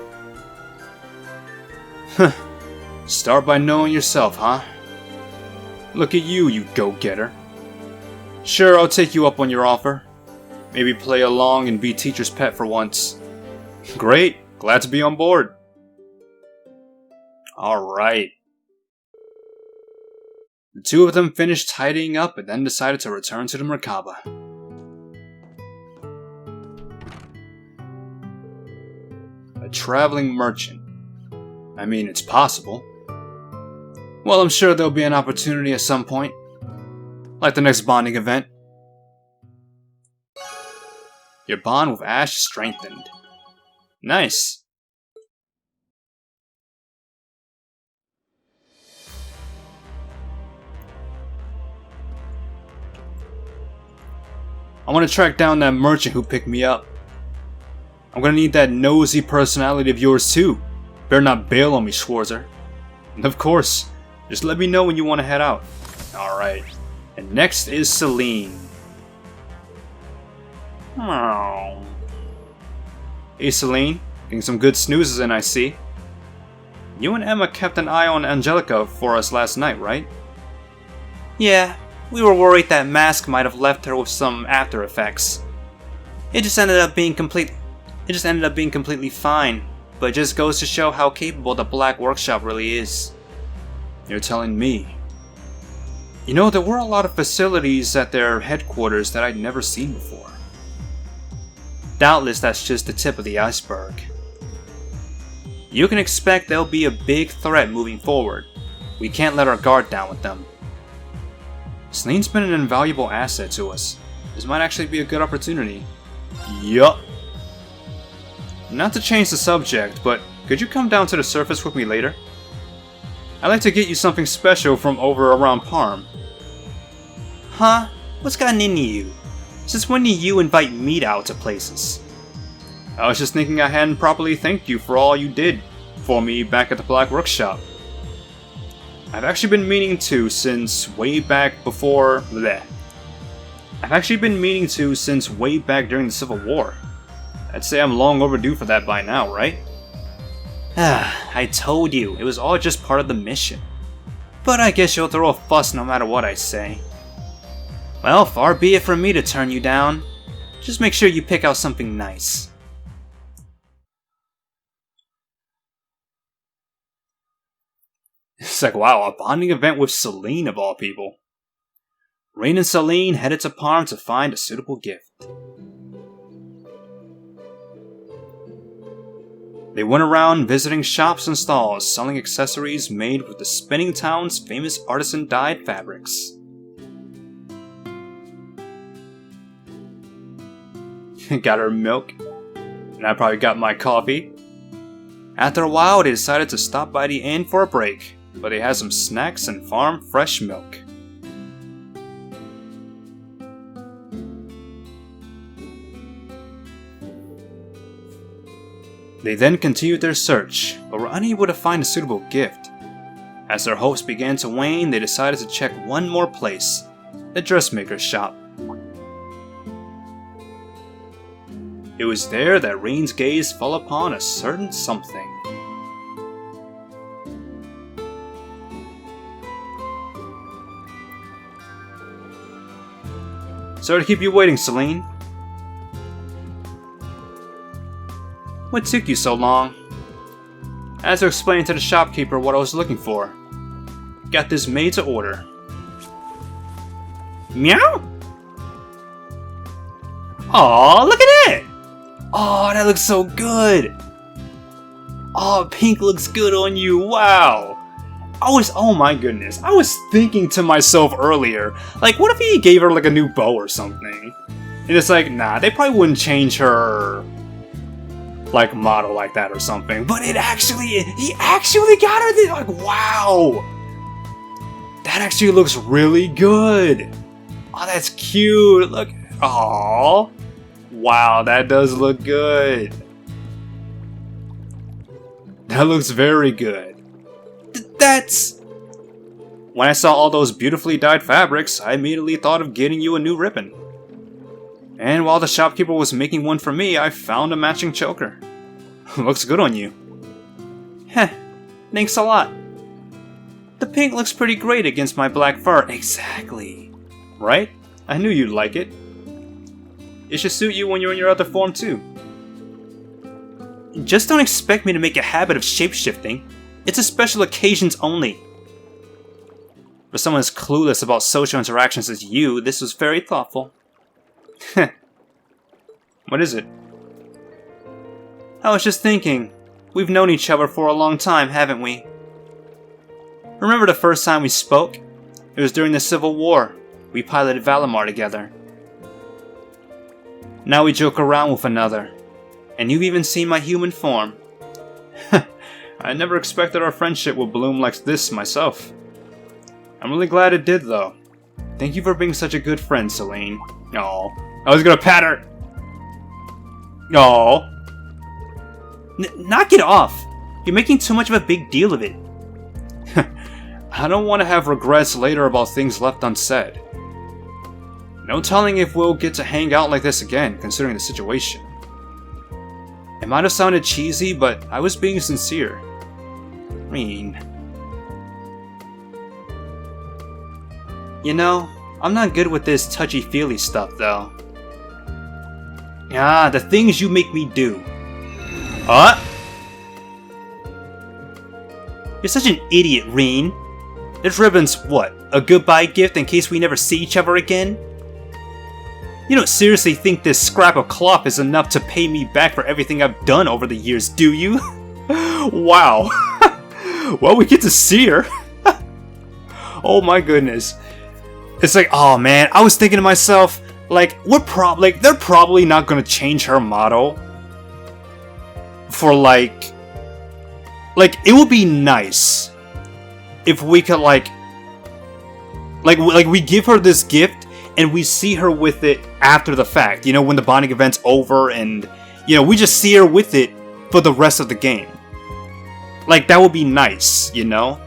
A: Start by knowing yourself, huh? Look at you, you go-getter. Sure, I'll take you up on your offer. Maybe play along and be teacher's pet for once. Great, glad to be on board. Alright. The two of them finished tidying up and then decided to return to the Merkaba. A traveling merchant. I mean, it's possible. Well, I'm sure there'll be an opportunity at some point. Like the next bonding event. Your bond with Ash strengthened. Nice. I want to track down that merchant who picked me up. I'm gonna need that nosy personality of yours too. Better not bail on me, Schwarzer. And of course, just let me know when you want to head out. Alright. And next is Celine. Oh. Hey Celine, getting some good snoozes in, I see. You and Emma kept an eye on Angelica for us last night, right?
B: Yeah, we were worried that Mask might have left her with some after effects. It just ended up being completely fine, but it just goes to show how capable the Black Workshop really is.
A: You're telling me. You know, there were a lot of facilities at their headquarters that I'd never seen before.
B: Doubtless that's just the tip of the iceberg. You can expect they'll be a big threat moving forward. We can't let our guard down with them.
A: Celine's been an invaluable asset to us. This might actually be a good opportunity. Yup. Not to change the subject, but could you come down to the surface with me later? I'd like to get you something special from over around Parm.
B: Huh? What's gotten into you? Since when do you invite me out to places?
A: I was just thinking I hadn't properly thanked you for all you did for me back at the Black Workshop. I've actually been meaning to since way back before... bleh. I've actually been meaning to since way back during the Civil War. I'd say I'm long overdue for that by now, right?
B: I told you, it was all just part of the mission. But I guess you'll throw a fuss no matter what I say. Well, far be it from me to turn you down. Just make sure you pick out something nice.
A: It's like, wow, a bonding event with Celine of all people. Rain and Celine headed to Parm to find a suitable gift. They went around visiting shops and stalls selling accessories made with the spinning town's famous artisan dyed fabrics. Got her milk, and I probably got my coffee. After a while, they decided to stop by the inn for a break, but they had some snacks and farm fresh milk. They then continued their search, but were unable to find a suitable gift. As their hopes began to wane, they decided to check one more place, the dressmaker's shop. It was there that Rain's gaze fell upon a certain something. Sorry to keep you waiting, Celine.
B: What took you so long? I had to explain to the shopkeeper what I was looking for. Got this made to order. Meow? Aw, look at it! Oh, that looks so good! Oh, pink looks good on you, wow! Oh my goodness, I was thinking to myself earlier, like, what if he gave her like a new bow or something? And it's like, nah, they probably wouldn't change her, like, model like that or something. But he actually got her this, like, wow! That actually looks really good! Oh, that's cute, look, aww. Wow, that does look good. That looks very good. That's... When I saw all those beautifully dyed fabrics, I immediately thought of getting you a new ribbon. And while the shopkeeper was making one for me, I found a matching choker. Looks good on you. Heh, thanks a lot. The pink looks pretty great against my black fur. Exactly. Right? I knew you'd like it. It should suit you when you're in your other form too. Just don't expect me to make a habit of shapeshifting. It's a special occasions only. For someone as clueless about social interactions as you, this was very thoughtful. Heh. What is it? I was just thinking. We've known each other for a long time, haven't we? Remember the first time we spoke? It was during the Civil War. We piloted Valimar together. Now we joke around with another. And you've even seen my human form. I never expected our friendship would bloom like this myself. I'm really glad it did, though. Thank you for being such a good friend, Celine. Aw, I was gonna pat her. Aw. Knock it off. You're making too much of a big deal of it. I don't want to have regrets later about things left unsaid. No telling if we'll get to hang out like this again, considering the situation. It might have sounded cheesy, but I was being sincere. I mean... You know, I'm not good with this touchy-feely stuff, though. Ah, the things you make me do. You're such an idiot, Reen. This ribbon's what? A goodbye gift in case we never see each other again? You don't seriously think this scrap of cloth is enough to pay me back for everything I've done over the years, do you? Wow. Well, we get to see her. Oh my goodness. It's like, oh man, I was thinking to myself, like, they're probably not gonna change her model. For like, it would be nice if we could like we give her this gift and we see her with it after the fact, you know, when the bonding event's over, and, you know, we just see her with it for the rest of the game. Like, that would be nice, you know?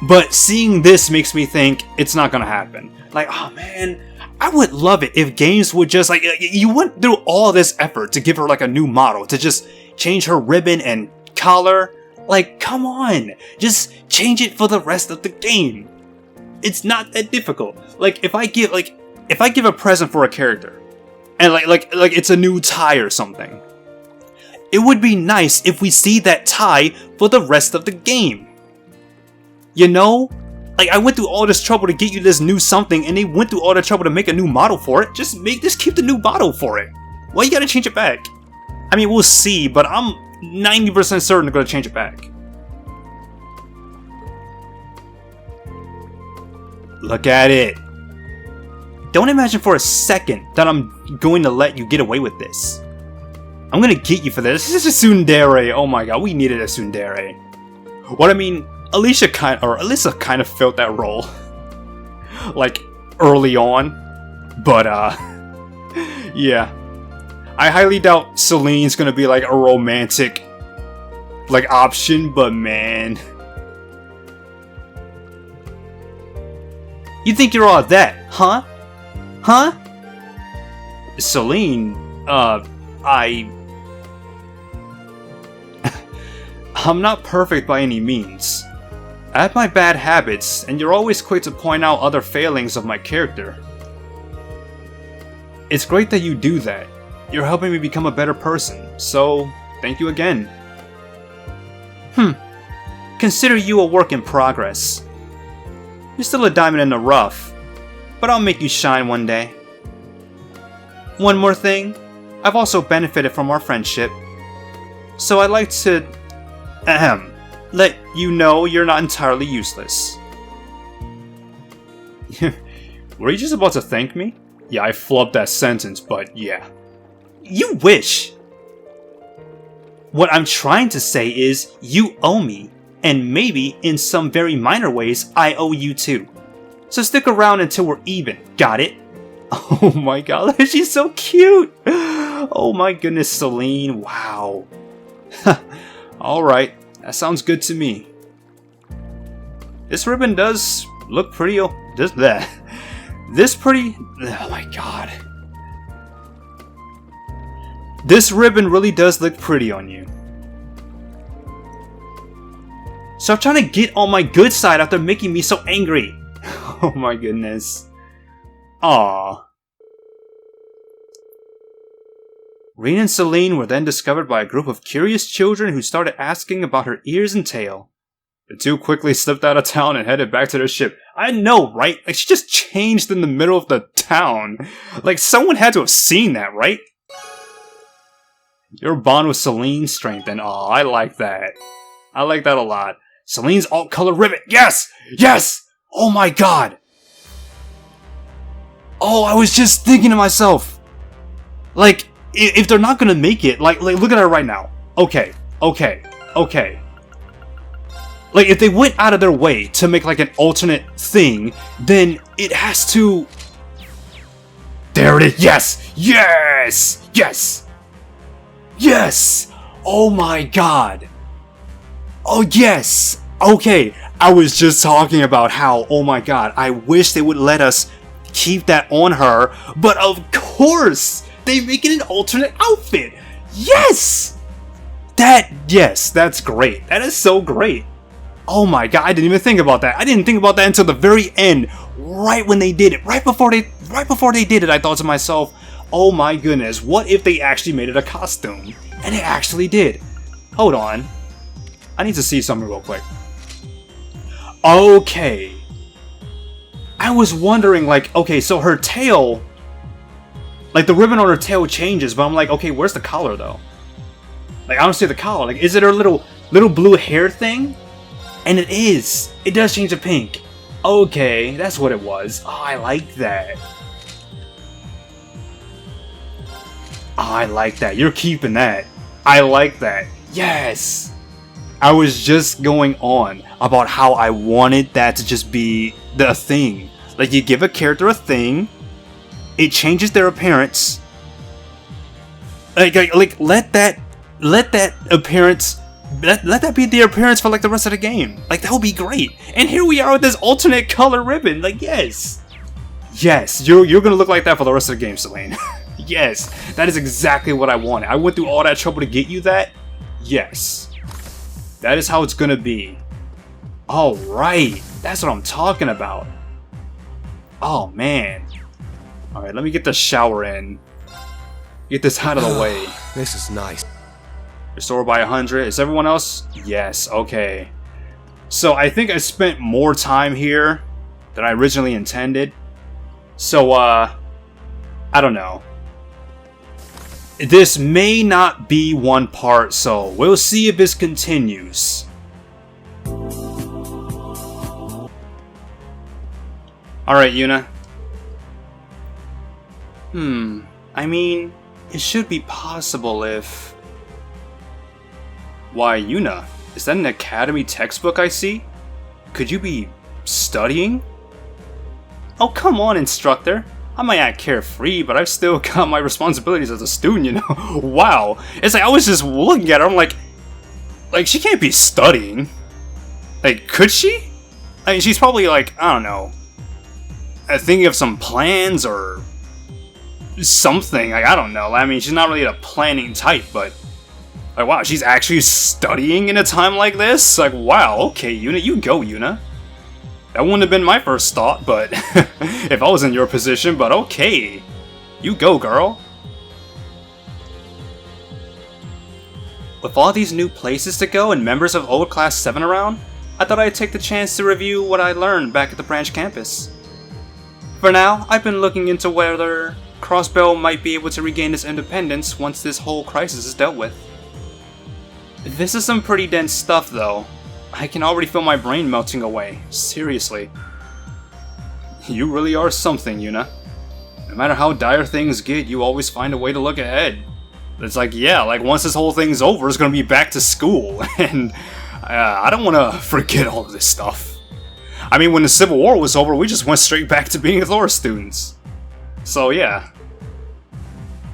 B: But seeing this makes me think it's not gonna happen. Like, oh man, I would love it if games would just, like, you went through all this effort to give her, like, a new model, to just change her ribbon and collar. Like, come on, just change it for the rest of the game. It's not that difficult. Like, if I give a present for a character, and like it's a new tie or something, it would be nice if we see that tie for the rest of the game. You know? Like, I went through all this trouble to get you this new something, and they went through all the trouble to make a new model for it. Just keep the new model for it. Why you gotta change it back? I mean, we'll see, but I'm 90% certain they're gonna change it back. Look at it. Don't imagine for a second that I'm going to let you get away with this. I'm gonna get you for this. This is a tsundere. Oh my god, we needed a tsundere. What I mean, Alyssa kind of felt that role. Like, early on. But, yeah. I highly doubt Celine's gonna be like a romantic, like, option, but man. You think you're all that, huh? Huh? Celine, I'm not perfect by any means. I have my bad habits, and you're always quick to point out other failings of my character. It's great that you do that,
A: you're helping me become a better person, so thank you again.
B: Consider you a work in progress. You're still a diamond in the rough, but I'll make you shine one day. One more thing, I've also benefited from our friendship, so I'd like to let you know you're not entirely useless.
A: Were you just about to thank me? Yeah, I flubbed that sentence, but yeah.
B: You wish! What I'm trying to say is, you owe me, and maybe, in some very minor ways, I owe you too. So stick around until we're even, got it?
A: Oh my god, she's so cute! Oh my goodness, Celine, wow. Alright, that sounds good to me. This ribbon does look pretty... oh my god. This ribbon really does look pretty on you.
B: Stop trying to get on my good side after making me so angry.
A: Oh my goodness. Aww.
B: Reen and Celine were then discovered by a group of curious children who started asking about her ears and tail.
A: The two quickly slipped out of town and headed back to their ship. I know, right? Like, she just changed in the middle of the town. Like, someone had to have seen that, right? Your bond with Celine strengthened. Aw, I like that. I like that a lot. Celine's alt color ribbon. Yes! Yes! Oh my god! Oh, I was just thinking to myself. Like, if they're not gonna make it, like look at her right now. Okay. Like, if they went out of their way to make, like, an alternate thing, then it has to... There it is! Yes! Yes! Yes! Yes! Oh my god! Oh, yes! Okay, I was just talking about how, oh my god, I wish they would let us keep that on her, but of course! They make it an alternate outfit! Yes! Yes, that's great. That is so great. Oh my god, I didn't even think about that. I didn't think about that until the very end, right when they did it. Right before they did it, I thought to myself, oh my goodness, what if they actually made it a costume? And it actually did. Hold on. I need to see something real quick. Okay. I was wondering, like, okay, so her tail, like, the ribbon on her tail changes, but I'm like, okay, where's the collar, though? Like, I don't see the collar. Like, is it her little blue hair thing? And it is. It does change to pink. Okay, that's what it was. Oh, I like that. Oh, I like that. You're keeping that. I like that. Yes! I was just going on about how I wanted that to just be the thing. Like, you give a character a thing, it changes their appearance. Like let that appearance, let that be their appearance for, like, the rest of the game. Like, that would be great. And here we are with this alternate color ribbon. Like, yes. Yes, you're gonna look like that for the rest of the game, Celine. Yes, that is exactly what I wanted. I went through all that trouble to get you that. Yes. That is how it's gonna be. Alright, that's what I'm talking about. Oh, man. Alright, let me get the shower in. Get this out of the way.
E: This is nice.
A: Restore by 100. Is everyone else? Yes, okay. So I think I spent more time here than I originally intended. So, I don't know. This may not be one part, so we'll see if this continues. Alright, Yuna. I mean, it should be possible if... Why, Yuna, is that an academy textbook I see? Could you be studying? Oh, come on, instructor. I might act carefree, but I've still got my responsibilities as a student, you know? Wow. It's like, I was just looking at her, I'm like, she can't be studying. Like, could she? I mean, she's probably like, I don't know, thinking of some plans or something. Like, I don't know. I mean, she's not really a planning type, but like, wow, she's actually studying in a time like this? Like, wow, okay, Yuna, you go, Yuna. That wouldn't have been my first thought, but if I was in your position, but okay. You go, girl.
B: With all these new places to go and members of old Class 7 around, I thought I'd take the chance to review what I learned back at the branch campus. For now, I've been looking into whether Crossbell might be able to regain its independence once this whole crisis is dealt with. This is some pretty dense stuff though. I can already feel my brain melting away, seriously. You really are something, Yuna. No matter how dire things get, you always find a way to look ahead. It's like, yeah, like once this whole thing's over, it's gonna be back to school, and I don't want to forget all of this stuff. I mean, when the Civil War was over, we just went straight back to being Laura students. So yeah.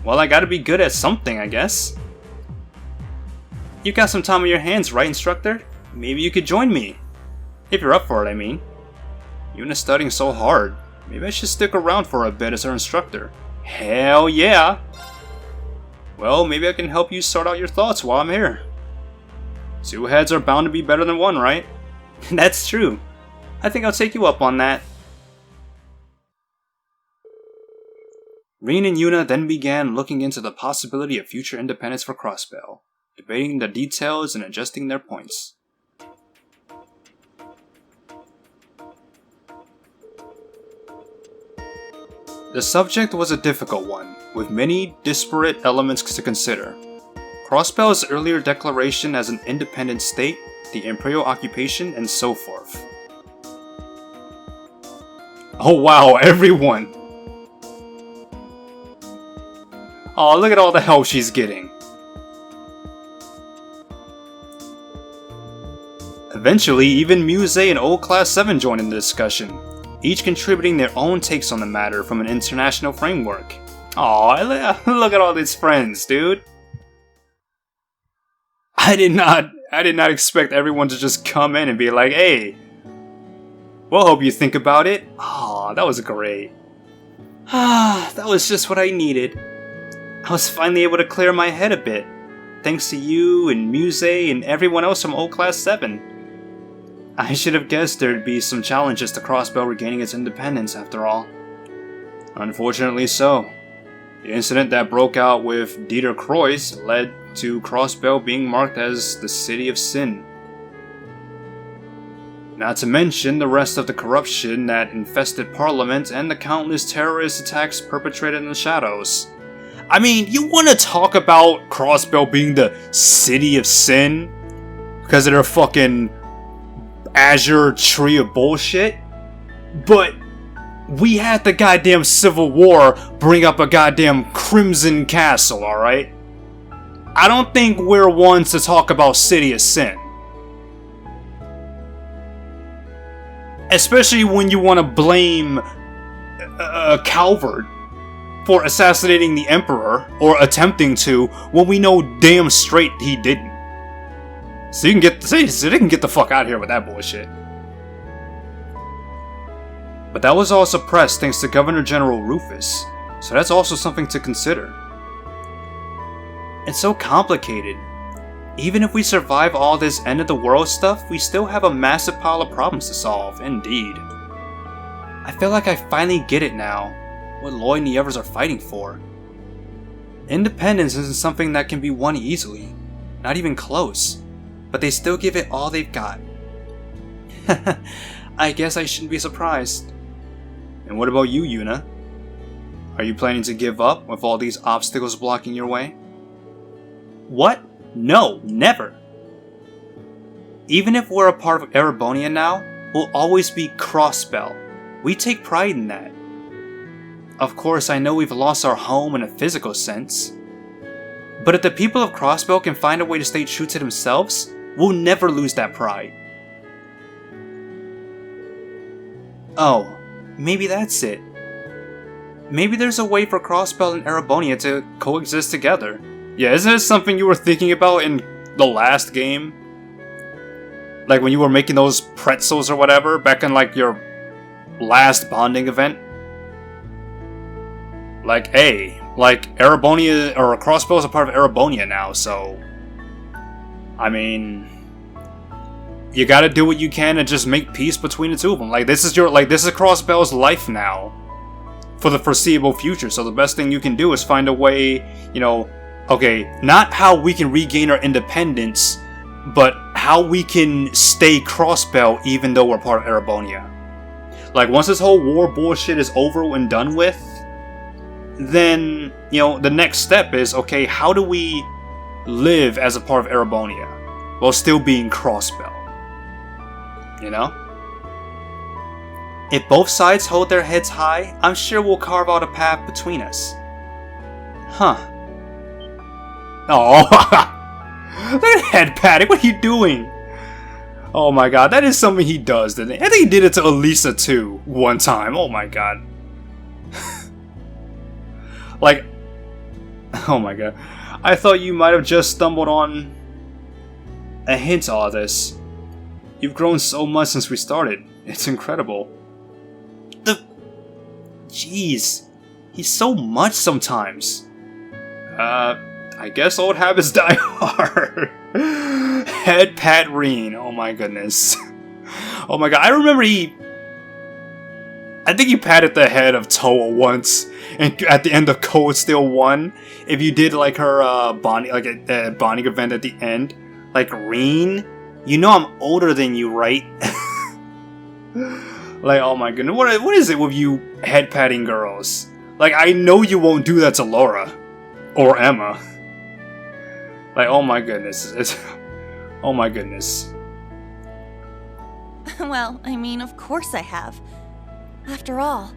B: Well, I gotta be good at something, I guess. You got some time on your hands, right, instructor? Maybe you could join me. If you're up for it, I mean. Yuna's studying so hard. Maybe I should stick around for a bit as her instructor. Hell yeah! Well, maybe I can help you sort out your thoughts while I'm here. Two heads are bound to be better than one, right? That's true. I think I'll take you up on that. Rin and Yuna then began looking into the possibility of future independence for Crossbell, debating the details and adjusting their points. The subject was a difficult one, with many disparate elements to consider. Crossbell's earlier declaration as an independent state, the Imperial occupation, and so forth. Oh wow, everyone! Oh, look at all the help she's getting. Eventually, even Muse and Old Class 7 joined in the discussion, each contributing their own takes on the matter from an international framework. Aw, look at all these friends, dude. I did not expect everyone to just come in and be like, hey, we'll hope you think about it. Aw, that was great. That was just what I needed. I was finally able to clear my head a bit, thanks to you and Muse and everyone else from Old Class 7. I should have guessed there'd be some challenges to Crossbell regaining its independence after all. Unfortunately so. The incident that broke out with Dieter Kreuz led to Crossbell being marked as the City of Sin. Not to mention the rest of the corruption that infested Parliament and the countless terrorist attacks perpetrated in the shadows. I mean, you want to talk about Crossbell being the City of Sin? Because of their fucking Azure tree of bullshit? But we had the goddamn Civil War bring up a goddamn Crimson Castle, alright? I don't think we're ones to talk about City of Sin. Especially when you want to blame Calvert for assassinating the Emperor, or attempting to, when we know damn straight he didn't. So they can get the fuck out of here with that bullshit. But that was all suppressed thanks to Governor General Rufus, so that's also something to consider. It's so complicated. Even if we survive all this end of the world stuff, we still have a massive pile of problems to solve, indeed. I feel like I finally get it now, what Lloyd and the others are fighting for. Independence isn't something that can be won easily, not even close, but they still give it all they've got. I guess I shouldn't be surprised. And what about you, Yuna? Are you planning to give up with all these obstacles blocking your way? What? No, never! Even if we're a part of Erebonia now, we'll always be Crossbell. We take pride in that. Of course, I know we've lost our home in a physical sense. But if the people of Crossbell can find a way to stay true to themselves, we'll never lose that pride. Oh, maybe that's it. Maybe there's a way for Crossbell and Erebonia to coexist together. Yeah, isn't this something you were thinking about in the last game? Like when you were making those pretzels or whatever, back in like your last bonding event? Like, hey, like Erebonia, or Crossbell is a part of Erebonia now, so... I mean... You gotta do what you can and just make peace between the two of them. Like, this is Crossbell's life now. For the foreseeable future, so the best thing you can do is find a way, you know, Okay, not how we can regain our independence, but how we can stay Crossbell even though we're part of Erebonia. Like, once this whole war bullshit is over and done with, then, you know, the next step is, okay, how do we live as a part of Erebonia while still being Crossbell? You know? If both sides hold their heads high, I'm sure we'll carve out a path between us. Huh. Oh, look at head patting. What are you doing? Oh my god, that is something he does, doesn't he? I think he did it to Elisa too, one time. Oh my god. Like, oh my god. I thought you might have just stumbled on a hint of all this. You've grown so much since we started. It's incredible. Jeez. He's so much sometimes. I guess old habits die hard. Head pat Reen. Oh my goodness. Oh my god. I remember I think he patted the head of Toa once, and at the end of Cold Steel 1, if you did like her bonding, like a bonding event at the end, like, Reen, you know I'm older than you, right? Like, oh my goodness, what is it with you head patting girls? Like, I know you won't do that to Laura or Emma. Like, oh my goodness, oh my goodness.
F: Well, I mean, of course I have. After all,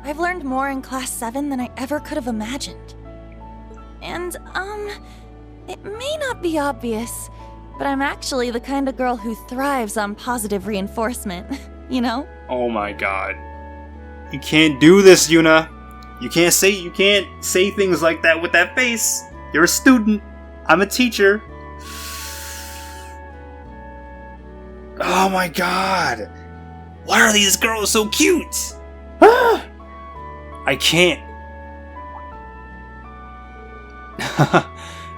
F: I've learned more in Class 7 than I ever could have imagined. And, it may not be obvious, but I'm actually the kind of girl who thrives on positive reinforcement, you know?
B: Oh my god. You can't do this, Yuna. You can't say things like that with that face. You're a student. I'm a teacher. Oh my god. Why are these girls so cute? I can't.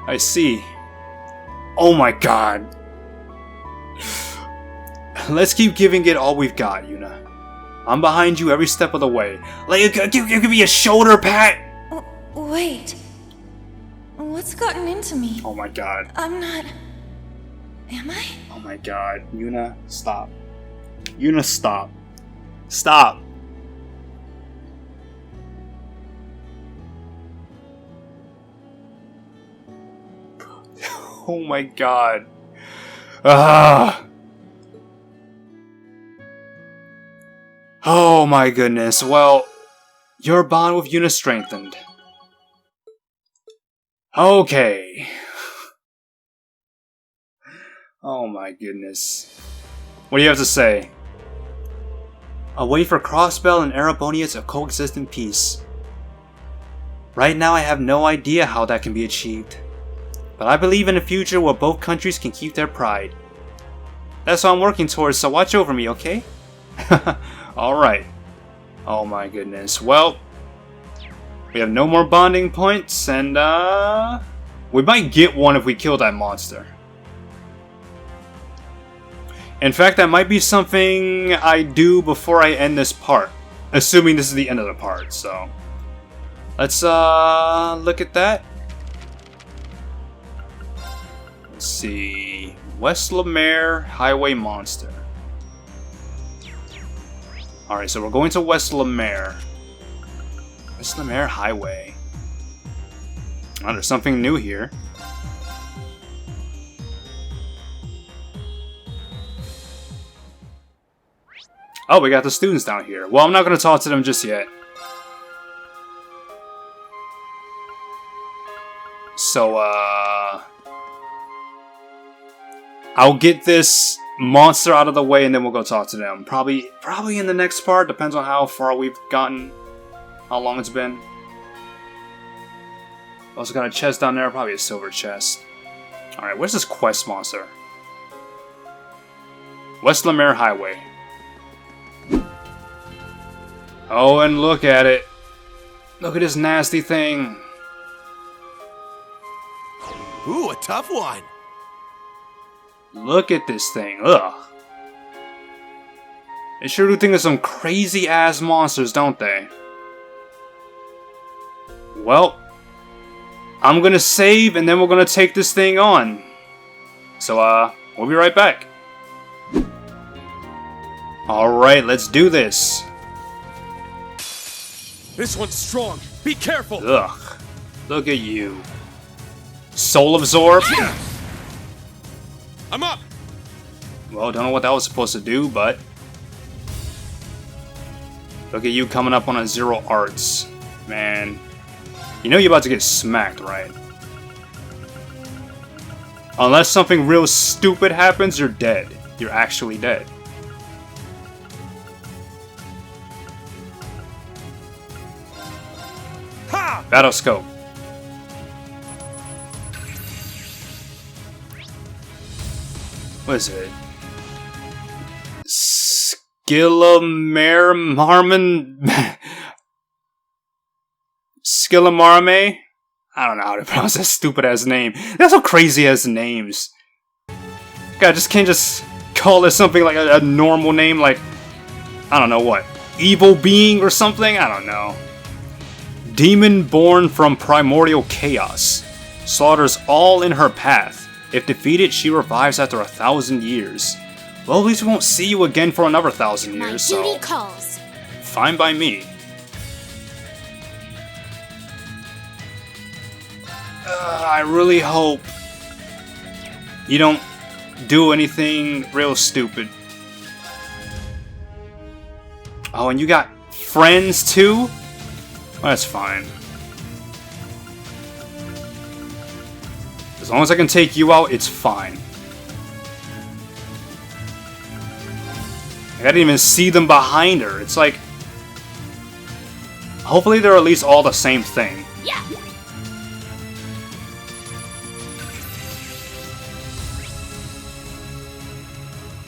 B: I see. Oh my god. Let's keep giving it all we've got, Yuna. I'm behind you every step of the way. Like, give me a shoulder pat.
F: Wait. What's gotten into me?
B: Oh my god.
F: I'm not... Am I?
B: Oh my god. Yuna, stop. Yuna, stop. Stop. Oh my god. Ah. Oh my goodness. Well, your bond with Yuna strengthened. Okay. Oh my goodness. What do you have to say? A way for Crossbell and Erebonia to coexist in peace. Right now I have no idea how that can be achieved. But I believe in a future where both countries can keep their pride. That's what I'm working towards, so watch over me, okay? Alright. Oh my goodness. Well, we have no more bonding points, and we might get one if we kill that monster. In fact, that might be something I do before I end this part. Assuming this is the end of the part, so. Let's look at that. Let's see. West Lemaire Highway Monster. Alright, so we're going to West Lemaire. West Lemaire Highway. Oh, there's something new here. Oh, we got the students down here. Well, I'm not going to talk to them just yet. So, I'll get this monster out of the way and then we'll go talk to them. Probably in the next part. Depends on how far we've gotten. How long it's been. Also got a chest down there. Probably a silver chest. Alright, where's this quest monster? West Lemaire Highway. Oh, and look at it. Look at this nasty thing.
G: Ooh, a tough one.
B: Look at this thing. Ugh. They sure do think of some crazy ass monsters, don't they? Well,
A: I'm gonna save and then we're gonna take this thing on. So, we'll be right back. Alright, let's do this.
G: This one's strong. Be careful.
A: Ugh. Look at you. Soul Absorb?
G: I'm up.
A: Well, don't know what that was supposed to do, but... Look at you coming up on a 0 arts. Man. You know you're about to get smacked, right? Unless something real stupid happens, you're dead. You're actually dead.
G: Ha!
A: Battle Scope. What is it? Skillimarme? I don't know how to pronounce that stupid ass name. That's so crazy ass names. God, just can't just call it something like a normal name, like, I don't know what, evil being or something? I don't know. Demon born from primordial chaos. Slaughters all in her path. If defeated, she revives after 1,000 years. Well, at least we won't see you again for another 1,000 years, so...
H: My duty calls.
A: Fine by me. I really hope you don't do anything real stupid. Oh, and you got friends too? Well, that's fine. As long as I can take you out, it's fine. I didn't even see them behind her. It's like... Hopefully they're at least all the same thing.
H: Yeah.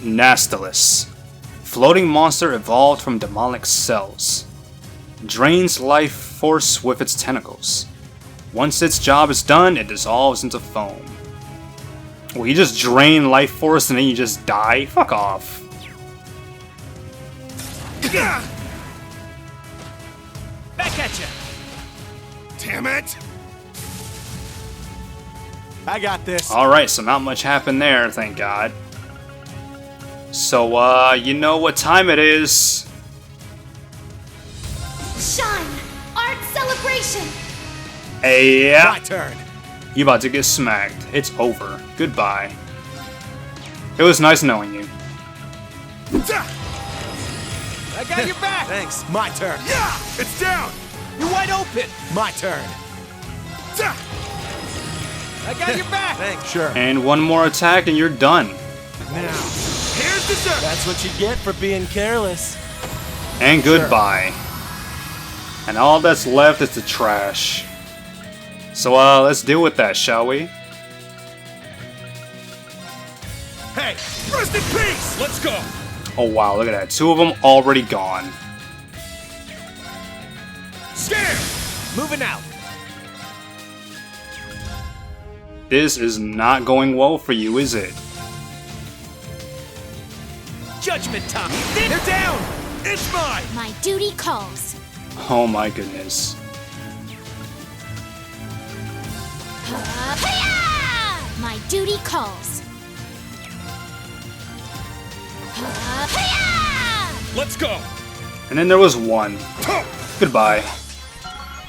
A: Nastilus. Floating monster evolved from demonic cells. Drains life force with its tentacles. Once its job is done, it dissolves into foam. Well, you just drain life force and then you just die? Fuck off.
G: Back at you. Damn it. I got this.
A: Alright, so not much happened there, thank God. So, you know what time it is.
H: Shine! Art celebration!
A: Yeah.
G: My turn.
A: You about to get smacked. It's over. Goodbye. It was nice knowing you.
G: I got your back. Thanks. My turn. Yeah, it's down. You're wide open. My turn. I got your back. Thanks. Sure.
A: And one more attack and you're done.
G: Now, here's dessert. That's what you get for being careless.
A: And goodbye. And all that's left is the trash. So, let's deal with that, shall we?
G: Hey, rest in peace. Let's go.
A: Oh wow, look at that. 2 of them already gone.
G: Scared. Moving out.
A: This is not going well for you, is it?
G: Judgment time. They're down. It's mine.
H: My duty calls.
A: Oh my goodness.
H: Hiya! My duty calls. Hiya!
G: Let's go.
A: And then there was one. Goodbye.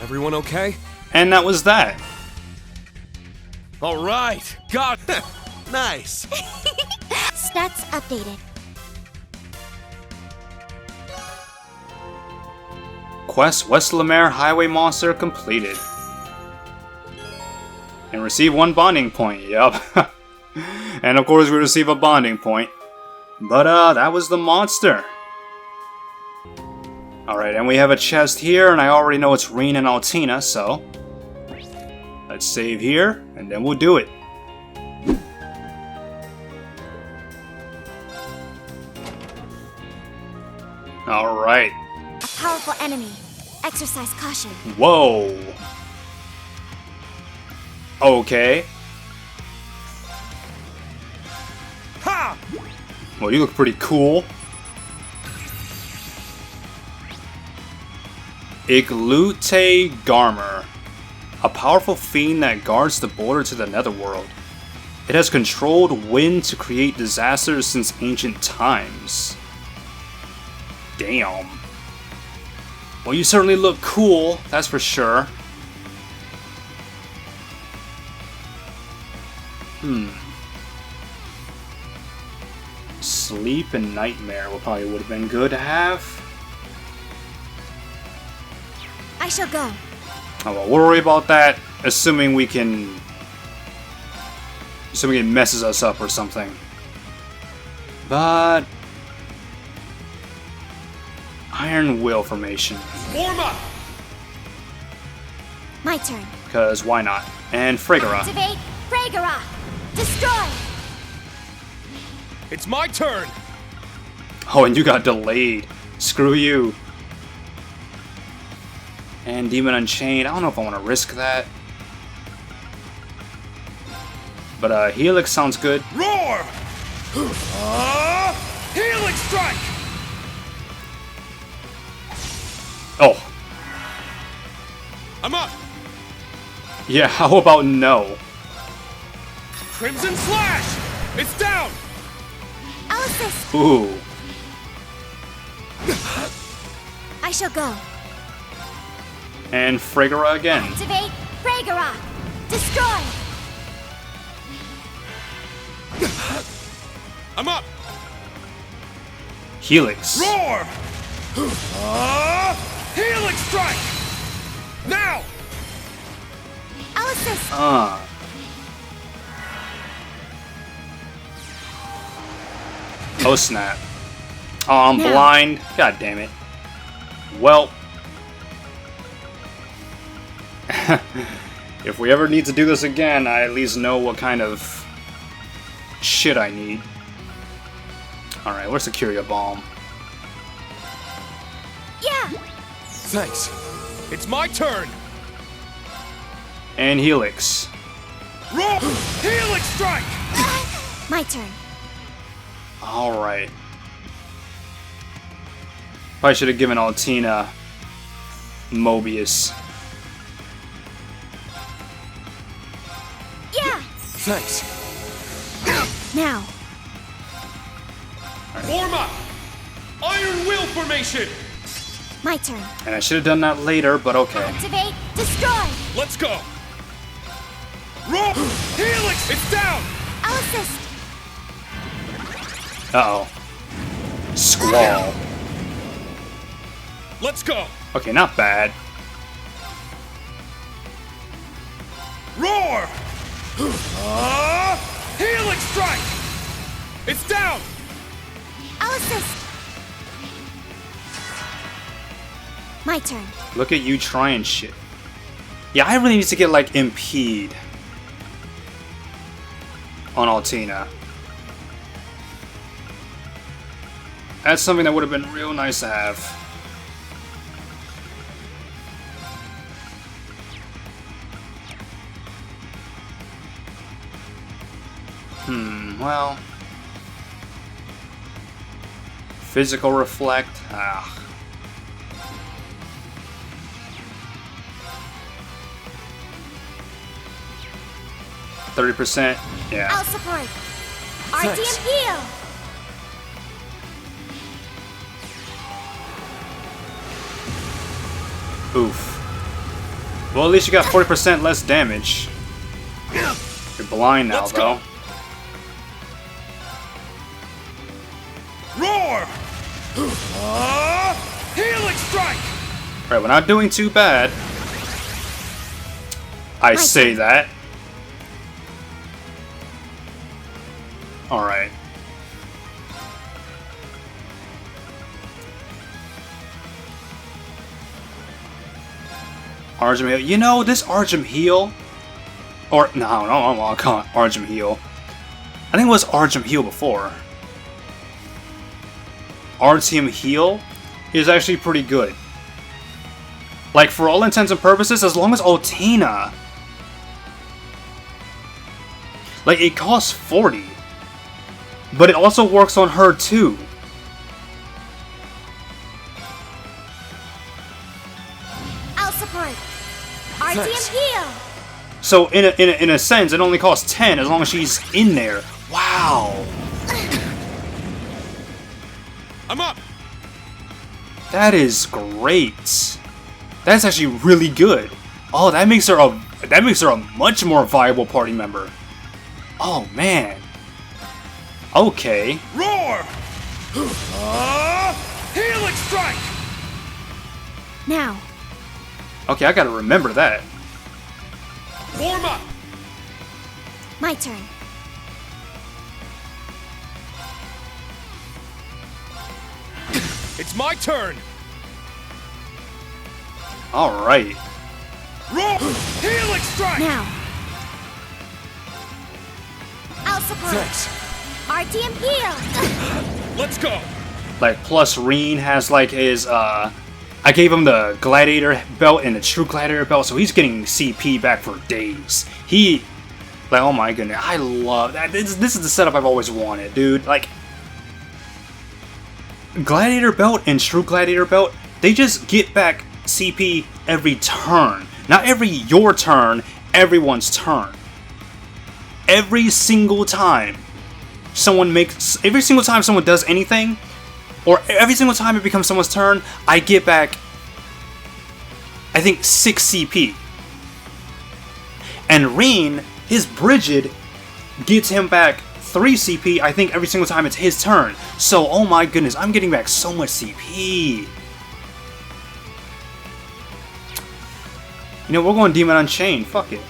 G: Everyone okay?
A: And that was that.
G: All right. Got it. Nice.
H: Stats updated.
A: Quest West Lemaire Highway Monster completed. And receive 1 bonding point, yep. And of course we receive a bonding point. But that was the monster. Alright, and we have a chest here, and I already know it's Reen and Altina, so... Let's save here, and then we'll do it. Alright.
H: A powerful enemy. Exercise caution.
A: Whoa. Okay.
G: Ha!
A: Well, you look pretty cool. Iglute Garmer.
B: a powerful fiend that guards the border to the netherworld. It has controlled wind to create disasters since ancient times. Damn. Well, you certainly look cool, that's for sure. Sleep and nightmare probably would have been good to have.
H: I shall go.
B: I won't worry about that, assuming it messes us up or something. But Iron Will formation.
G: Form up!
H: My turn.
B: Because why not? And Fragora.
H: Activate Fragora. Destroy.
G: It's my turn!
B: Oh, and you got delayed. Screw you. And Demon Unchained. I don't know if I want to risk that. But Helix sounds good.
G: Roar! Helix strike!
B: Oh.
G: I'm up!
B: Yeah, how about no?
G: Crimson Slash! It's down!
H: I'll assist.
B: Ooh.
H: I shall go.
B: And Fragora again.
H: Activate Fragora. Destroy.
G: I'm up!
B: Helix.
G: Roar! Helix strike! Now!
H: I'll assist.
B: Oh snap. Oh, I'm
H: Now.
B: blind. God damn it. Well. If we ever need to do this again, I at least know what kind of shit I need. Alright, where's the Curia Bomb?
H: Yeah.
G: Thanks. It's my turn!
B: And Helix.
G: Roar! Helix strike!
H: My turn.
B: Alright. Probably should have given Altina Mobius.
H: Yeah.
G: Thanks.
H: Now.
G: Form up! Iron Will formation!
H: My turn.
B: And I should have done that later, but okay.
H: Activate Destroy.
G: Let's go! Roar! Helix! It's down!
H: I'll assist.
B: Uh-oh. Squall.
G: Let's go!
B: Okay, not bad.
G: Roar! Helix strike! It's down!
H: I'll assist. My turn.
B: Look at you trying shit. Yeah, I really need to get, like, Impede on Altina. That's something that would have been real nice to have. Well. Physical Reflect. 30%. Yeah.
H: I'll support. RDM heal.
B: Oof. Well, at least you got 40% less damage. You're blind now,
G: Let's go.
B: though.
G: Roar! Helix strike!
B: Right, we're not doing too bad. I say that. Alright. Argem Heal. You know, this Argem Heal... Or, no, I can't Argem Heal. I think it was Argem Heal before. Artium Heal is actually pretty good. Like, for all intents and purposes, as long as Altina... Like, it costs 40. But it also works on her, too.
H: I'll support. RTM heal.
B: So in a sense, it only costs 10 as long as she's in there. Wow.
G: I'm up.
B: That is great. That's actually really good. Oh, that makes her a much more viable party member. Oh man. Okay.
G: Roar! Helix strike!
H: Now.
B: Okay, I gotta remember that.
G: Warm up!
H: My turn.
G: It's my turn!
B: Alright.
G: Roar! Helix strike!
H: Now. I'll support.
G: Thanks.
H: RTM heal.
G: Let's go!
B: Like, plus Reen has like his, I gave him the Gladiator belt and the True Gladiator belt, so he's getting CP back for days. Like, oh my goodness, I love that. This is the setup I've always wanted, dude. Like, Gladiator belt and True Gladiator belt, they just get back CP every turn. Not every your turn, everyone's turn. Every single time someone does anything, or every single time it becomes someone's turn, I get back, I think, 6 CP. And Reen, his Brigid, gets him back 3 CP, I think, every single time it's his turn. So, oh my goodness, I'm getting back so much CP. You know, we're going Demon Unchained, fuck it.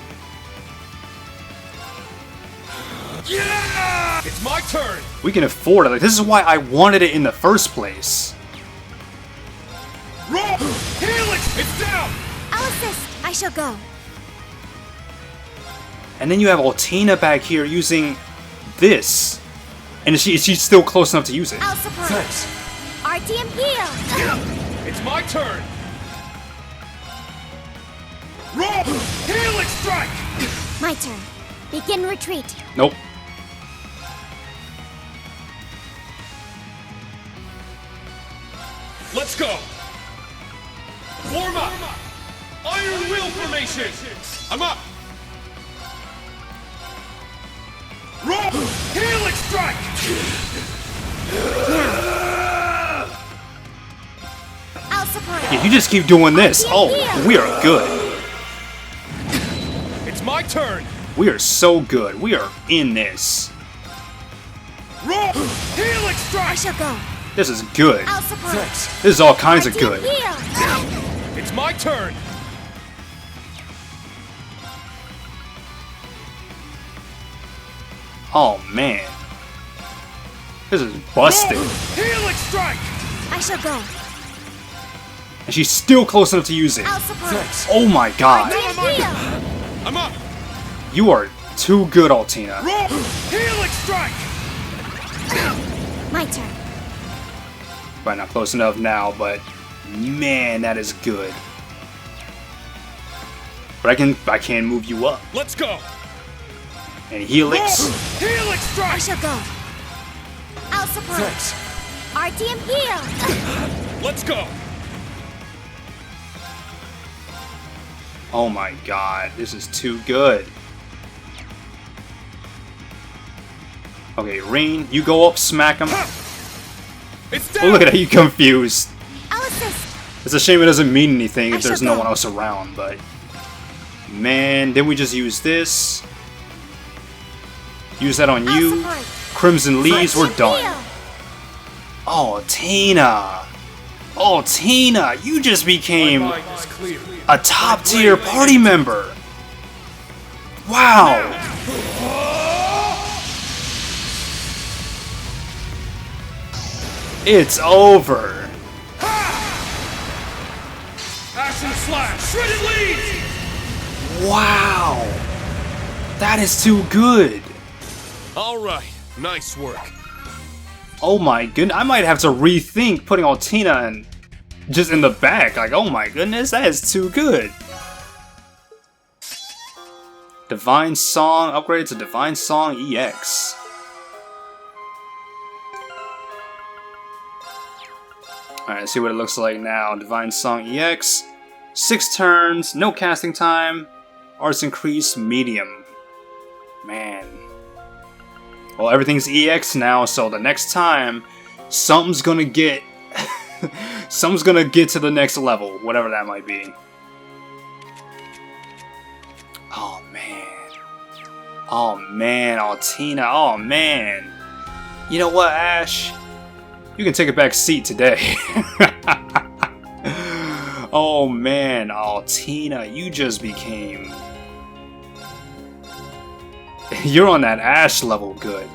G: Yeah! It's my turn!
B: We can afford it, like, this is why I wanted it in the first place.
G: Roar! Helix! It's down!
H: I'll assist. I shall go.
B: And then you have ALTINA back here using this. And she's still close enough to use it.
H: I'll support.
G: Thanks.
H: RTM heal.
G: It's my turn! Roar! Helix strike!
H: My turn. Begin retreat.
B: Nope.
G: Let's go! Warm up! Iron Will formation! I'm up! Roar! Helix strike!
H: I'll support.
B: If you just keep doing this, oh, we are good.
G: It's my turn!
B: We are so good. We are in this.
G: Roar! Helix strike!
H: I shall go.
B: This is good.
H: I'll support.
G: Thanks.
B: This is all kinds of
H: RTM
B: good.
H: heal.
G: It's my turn!
B: Oh man. This is busted.
G: Roar! Helix strike!
H: I shall go.
B: And she's still close enough to use it.
H: I'll support.
G: Thanks.
B: Oh my god.
H: RTM heal.
G: I'm up!
B: You are too good, ALTINA.
G: Roar! Helix strike!
H: My turn.
B: Probably not close enough now, but man, that is good. But I can move you up.
G: Let's go!
B: And Helix.
G: Roar! Helix
H: I
G: strike!
H: shall go. I'll support.
G: Thanks.
H: RTM heal.
G: Let's go!
B: Oh my god, this is too good. Okay, Reen, you go up, smack him.
G: It's
B: Oh,
G: down!
B: look at how you confused.
H: I'll assist.
B: It's a shame it doesn't mean anything
H: I
B: if there's
H: shall
B: no
H: go.
B: one else around, but... Man, then we just use this. Use that on
H: I'll
B: you.
H: support.
B: Crimson Leaves, we're
H: RTM
B: done.
H: heal.
B: Oh, Tina! Oh, Tina! You just became
G: Mind is clear.
B: a top tier party member! Wow! It's over!
G: Action slash! Shredded leaves!
B: Wow! That is too good!
G: Alright, nice work.
B: Oh my goodness, I might have to rethink putting ALTINA in, just in the back. Like, oh my goodness, that is too good! Divine Song, upgraded to Divine Song EX. Alright, let's see what it looks like now. Divine Song EX. 6 turns, no casting time. Arts increase, medium. Man. Well, everything's EX now, so the next time, something's gonna get... something's gonna get to the next level, whatever that might be. Oh, man. Oh, man, ALTINA. Oh, man. You know what, Ash? You can take a back seat today. Oh, man, ALTINA, you just became... You're on that Ash level good.